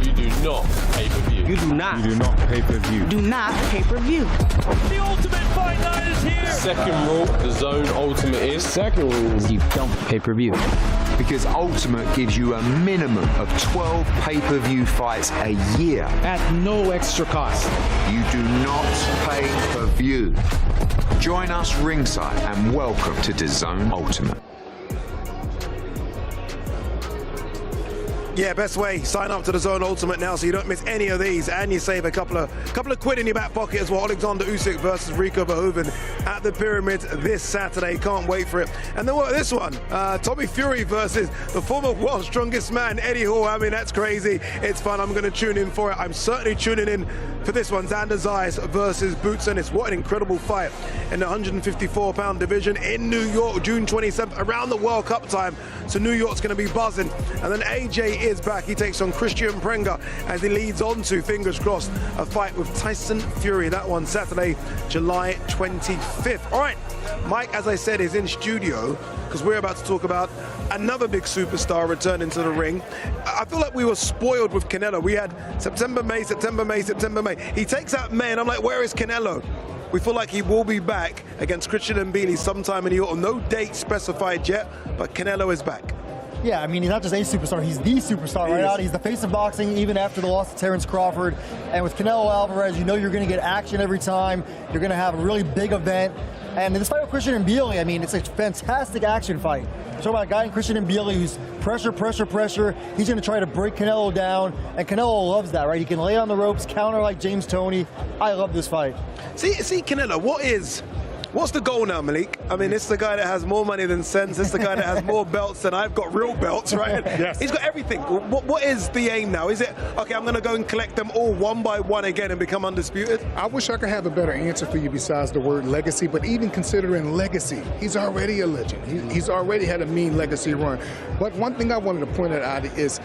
You do not pay-per-view. You do not. You do not pay-per-view. Do not pay-per-view. The Ultimate Fight Night is here. Second rule, DAZN Ultimate is. Second rule is you don't pay-per-view. Because Ultimate gives you a minimum of 12 pay-per-view fights a year. At no extra cost. You do not pay per view. Join us ringside and welcome to DAZN Ultimate. Yeah, best way, sign up to DAZN Ultimate now so you don't miss any of these, and you save a couple of quid in your back pocket as well. Alexander Usyk versus Rico Verhoeven at the Pyramids this Saturday. Can't wait for it. And then this one, Tommy Fury versus the former world's strongest man, Eddie Hall. I mean, that's crazy. It's fun. I'm going to tune in for it. I'm certainly tuning in for this one. Xander Zayas versus Boots Ennis. What an incredible fight in the 154-pound division in New York, June 27th, around the World Cup time. So New York's going to be buzzing. And then AJ is back. He takes on Christian Prenga as he leads on to, fingers crossed, a fight with Tyson Fury. That one Saturday, July 25th. All right, Mike, as I said, is in studio because we're about to talk about another big superstar returning to the ring. I feel like we were spoiled with Canelo. We had September, May. He takes out May, and I'm like, where is Canelo? We feel like he will be back against Christian Mbili sometime in the autumn. No date specified yet, but Canelo is back. Yeah, I mean, he's not just a superstar, he's the superstar right now. He's the face of boxing even after the loss to Terence Crawford. And with Canelo Alvarez, you know you're going to get action every time. You're going to have a really big event. And this fight with Christian Mbiele, I mean, it's a fantastic action fight. You're talking about a guy in Christian Mbiele who's pressure. He's going to try to break Canelo down, and Canelo loves that, right? He can lay on the ropes, counter like James Toney. I love this fight. See, Canelo, what's the goal now, Malik? I mean, it's the guy that has more money than sense. It's the guy that has more belts than I've got real belts, right? Yes. He's got everything. What is the aim now? Is it, okay, I'm going to go and collect them all one by one again and become undisputed? I wish I could have a better answer for you besides the word legacy, but even considering legacy, he's already a legend. He's already had a mean legacy run. But one thing I wanted to point out is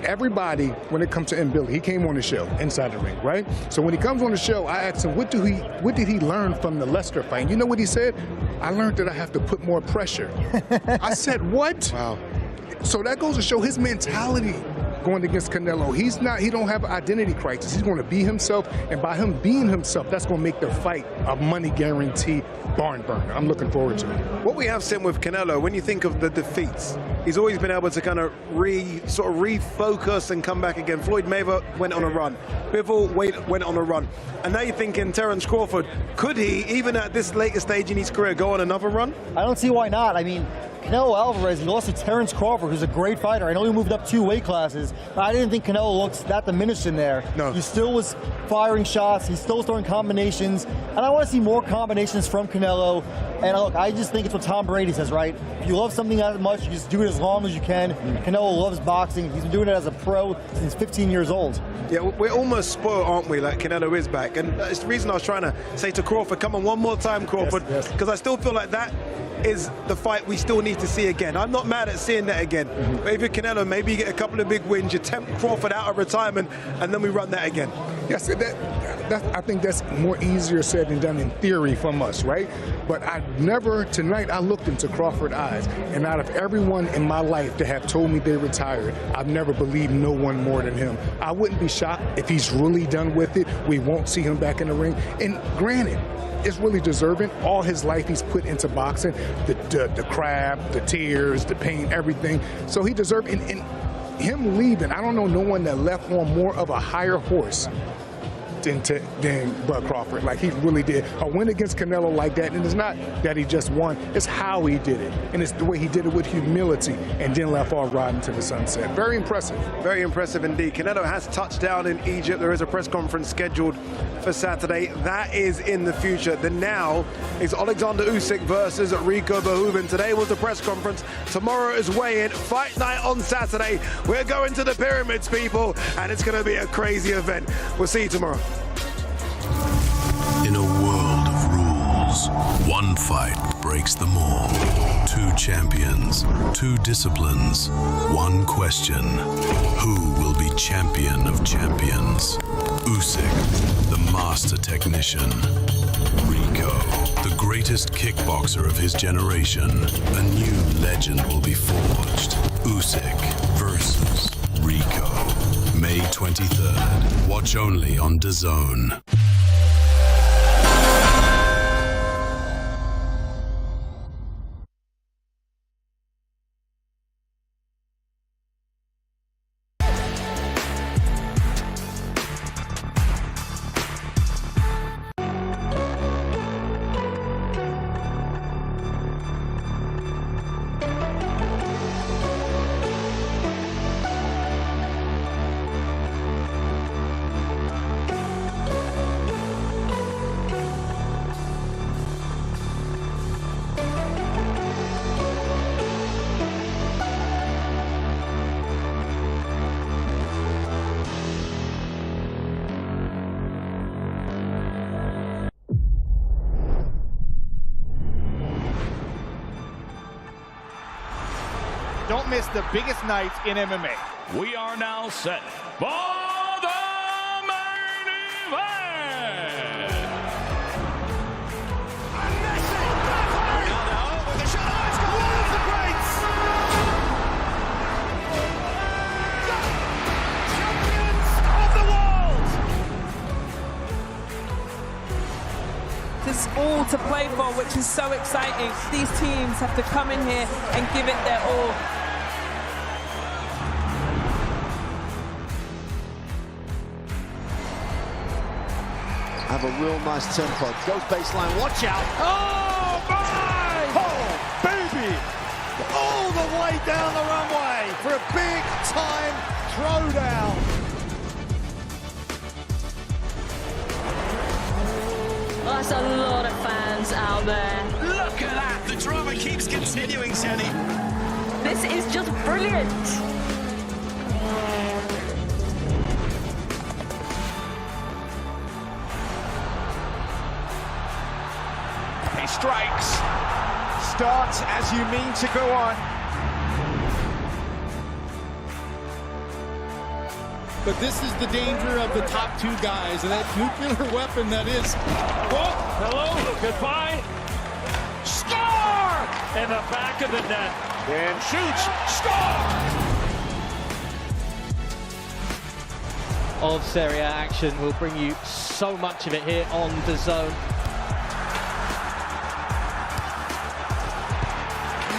everybody, when it comes to Mbiele, he came on the show, Inside the Ring, right? So when he comes on the show, I asked him, what did he learn from the Leicester fight? And you know what he said? I learned that I have to put more pressure. I said, what? Wow. So that goes to show his mentality going against Canelo. He don't have an identity crisis. He's going to be himself, and by him being himself, that's going to make the fight a money guarantee barn burner. I'm looking forward to it. What we have seen with Canelo, when you think of the defeats, he's always been able to kind of refocus and come back again. Floyd Mayweather went on a run. Bivol went on a run. And now you're thinking Terence Crawford, could he, even at this later stage in his career, go on another run? I don't see why not. I mean, Canelo Alvarez, he lost to Terence Crawford, who's a great fighter. I know he moved up 2 weight classes, but I didn't think Canelo looks that diminished in there. No. He still was firing shots. He's still throwing combinations. And I want to see more combinations from Canelo. And look, I just think it's what Tom Brady says, right? If you love something that much, you just do it as long as you can. Canelo loves boxing. He's been doing it as a pro since 15 years old. Yeah, we're almost spoiled, aren't we, like Canelo is back. And it's the reason I was trying to say to Crawford, come on, one more time, Crawford. Because I still feel like that is the fight we still need to see again. I'm not mad at seeing that again. But if you're Canelo, maybe you get a couple of big wins, you tempt Crawford out of retirement, and then we run that again. Yes, I think that's more easier said than done in theory from us, right? But tonight I looked into Crawford's eyes, and out of everyone in my life that have told me they retired, I've never believed no one more than him. I wouldn't be shocked if he's really done with it. We won't see him back in the ring. And granted, it's really deserving. All his life he's put into boxing, the crap, the tears, the pain, everything. So he deserved, and him leaving, I don't know no one that left on more of a higher horse than Bud Crawford. Like, he really did. A win against Canelo like that, and it's not that he just won, it's how he did it. And it's the way he did it with humility and then left all riding to the sunset. Very impressive. Very impressive indeed. Canelo has touched down in Egypt. There is a press conference scheduled for Saturday. That is in the future. The now is Alexander Usyk versus Rico Verhoeven. Today was the press conference. Tomorrow is weigh-in. Fight night on Saturday. We're going to the pyramids, people, and it's going to be a crazy event. We'll see you tomorrow. In a world of rules, one fight breaks them all. 2 champions, 2 disciplines, 1 question. Who will be champion of champions? Usyk, the master technician. Rico, the greatest kickboxer of his generation. A new legend will be forged. Usyk versus Rico. May 23rd. Watch only on DAZN. Don't miss the biggest nights in MMA. We are now set for the main event. There's all to play for, which is so exciting. These teams have to come in here and give it their all. Have a real nice tempo. Goes baseline, watch out. Oh, my! Oh, baby! All the way down the runway for a big-time throwdown. That's a lot of fans out there. Look at that! The drama keeps continuing, Shelly. This is just brilliant. He strikes. Starts as you mean to go on. But this is the danger of the top two guys, and that nuclear weapon that is. Whoa, hello, goodbye. Score! In the back of the net. And shoots. Score! Of Serie A action. We'll bring you so much of it here on DAZN.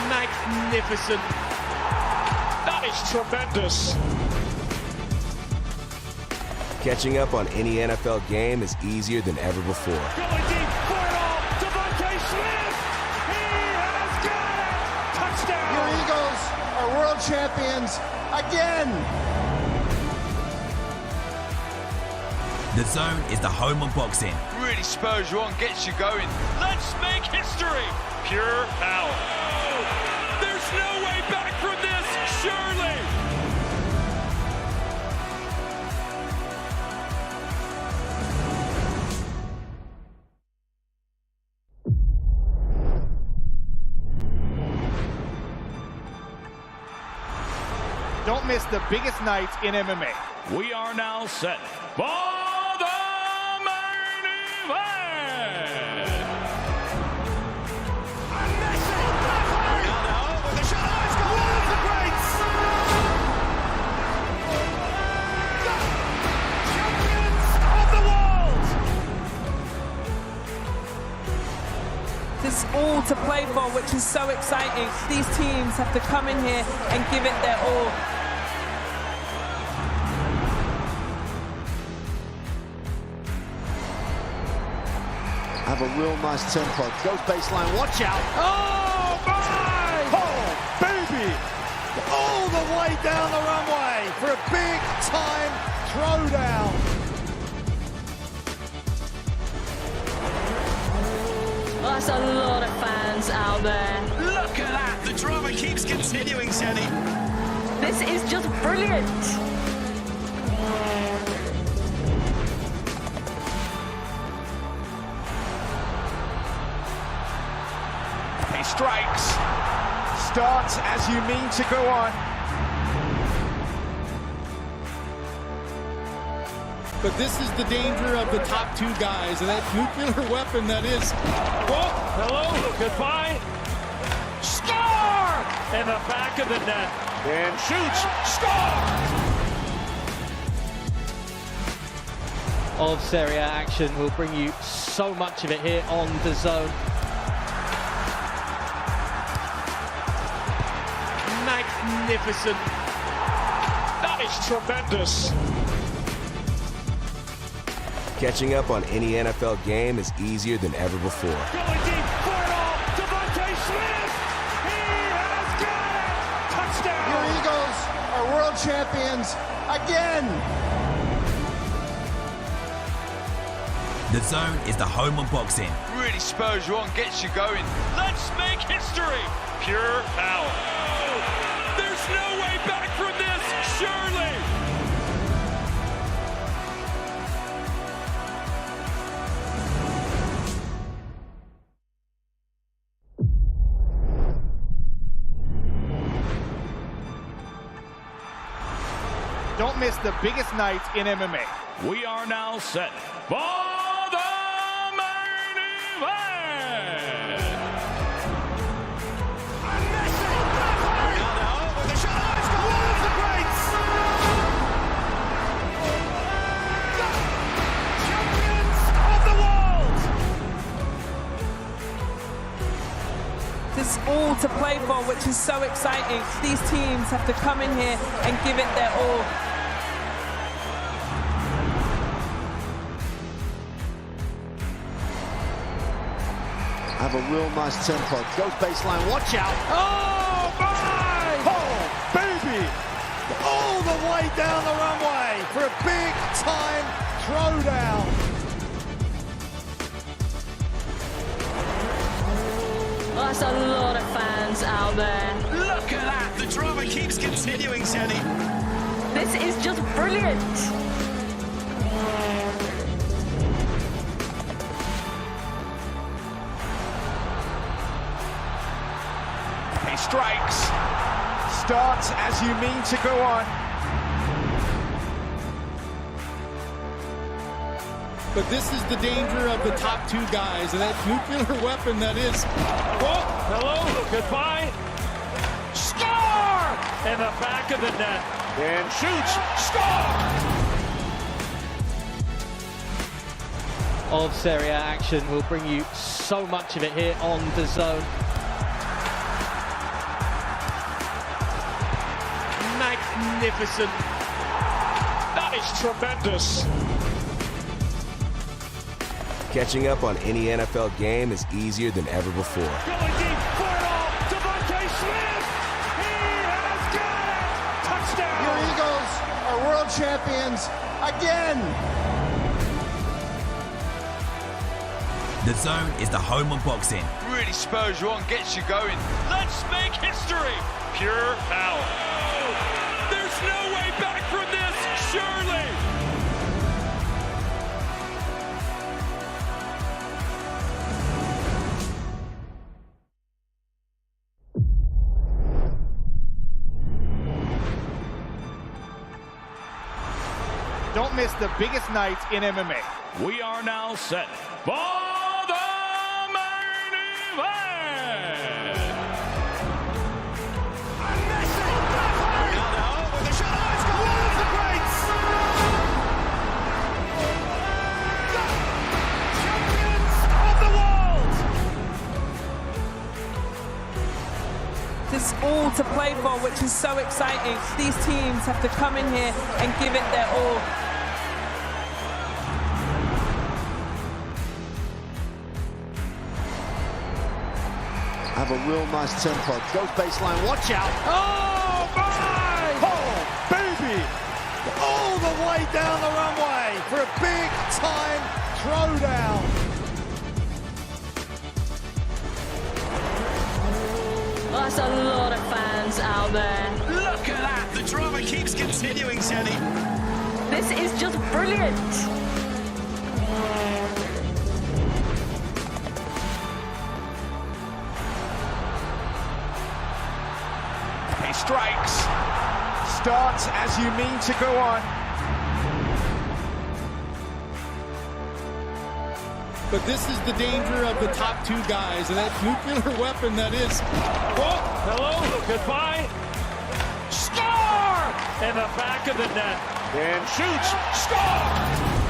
Magnificent. That is tremendous. Catching up on any NFL game is easier than ever before. Going deep for it all. Devontae Smith. He has got it. Touchdown. Your Eagles are world champions again. DAZN is the home of boxing. Really spurs you on, gets you going. Let's make history. Pure power. There's no way back from this, surely. Don't miss the biggest nights in MMA. We are now set for the main event. There's all to play for, which is so exciting. These teams have to come in here and give it their all. Have a real nice tempo. Goes baseline, watch out. Oh, my! Oh, baby! All the way down the runway for a big-time throwdown. That's a lot of fans out there. Look at that! The drama keeps continuing, Shelly. This is just brilliant. He strikes. Starts as you mean to go on. But this is the danger of the top two guys, and that nuclear weapon that is. Whoa, hello, goodbye. Score! In the back of the net. And shoots. Score! Of Serie A action. We'll bring you so much of it here on DAZN. Magnificent. That is tremendous. Catching up on any NFL game is easier than ever before. Going deep for it all. Devontae Smith. He has got it. Touchdown. Your Eagles are world champions again. DAZN is the home of boxing. Really spurs you on, gets you going. Let's make history. Pure power. There's no way back from this, surely. Don't miss the biggest nights in MMA. We are now set for the main event. There's all to play for, which is so exciting. These teams have to come in here and give it their all. Have a real nice tempo. Goes baseline, watch out. Oh, my! Oh, baby! All the way down the runway for a big-time throwdown. That's a lot of fans out there. Look at that. The drama keeps continuing, Sandy. This is just brilliant. He strikes. Starts as you mean to go on. But this is the danger of the top two guys, and that nuclear weapon that is. Whoa, hello, goodbye. Score! In the back of the net. And shoots. Score! Of Serie A action. We'll bring you so much of it here on the zone. Magnificent. That is tremendous. Catching up on any NFL game is easier than ever before. Going deep for it all. Devontae Smith. He has got it. Touchdown. Your Eagles are world champions again. The Zone is the home of boxing. Really spurs you on, gets you going. Let's make history. Pure power. There's no way back from this, surely. Don't miss the biggest night in MMA. We are now set for the main event. There's all to play for, which is so exciting. These teams have to come in here and give it their all. Have a real nice tempo. Goes baseline, watch out. Oh, my! Oh, baby! All the way down the runway for a big-time throwdown. That's a lot of fans out there. Look at that. The drama keeps continuing, Sandy. This is just brilliant. He strikes. Starts as you mean to go on. But this is the danger of the top two guys, and that nuclear weapon that is. Whoa, hello, goodbye. Score! In the back of the net. And shoots. Score!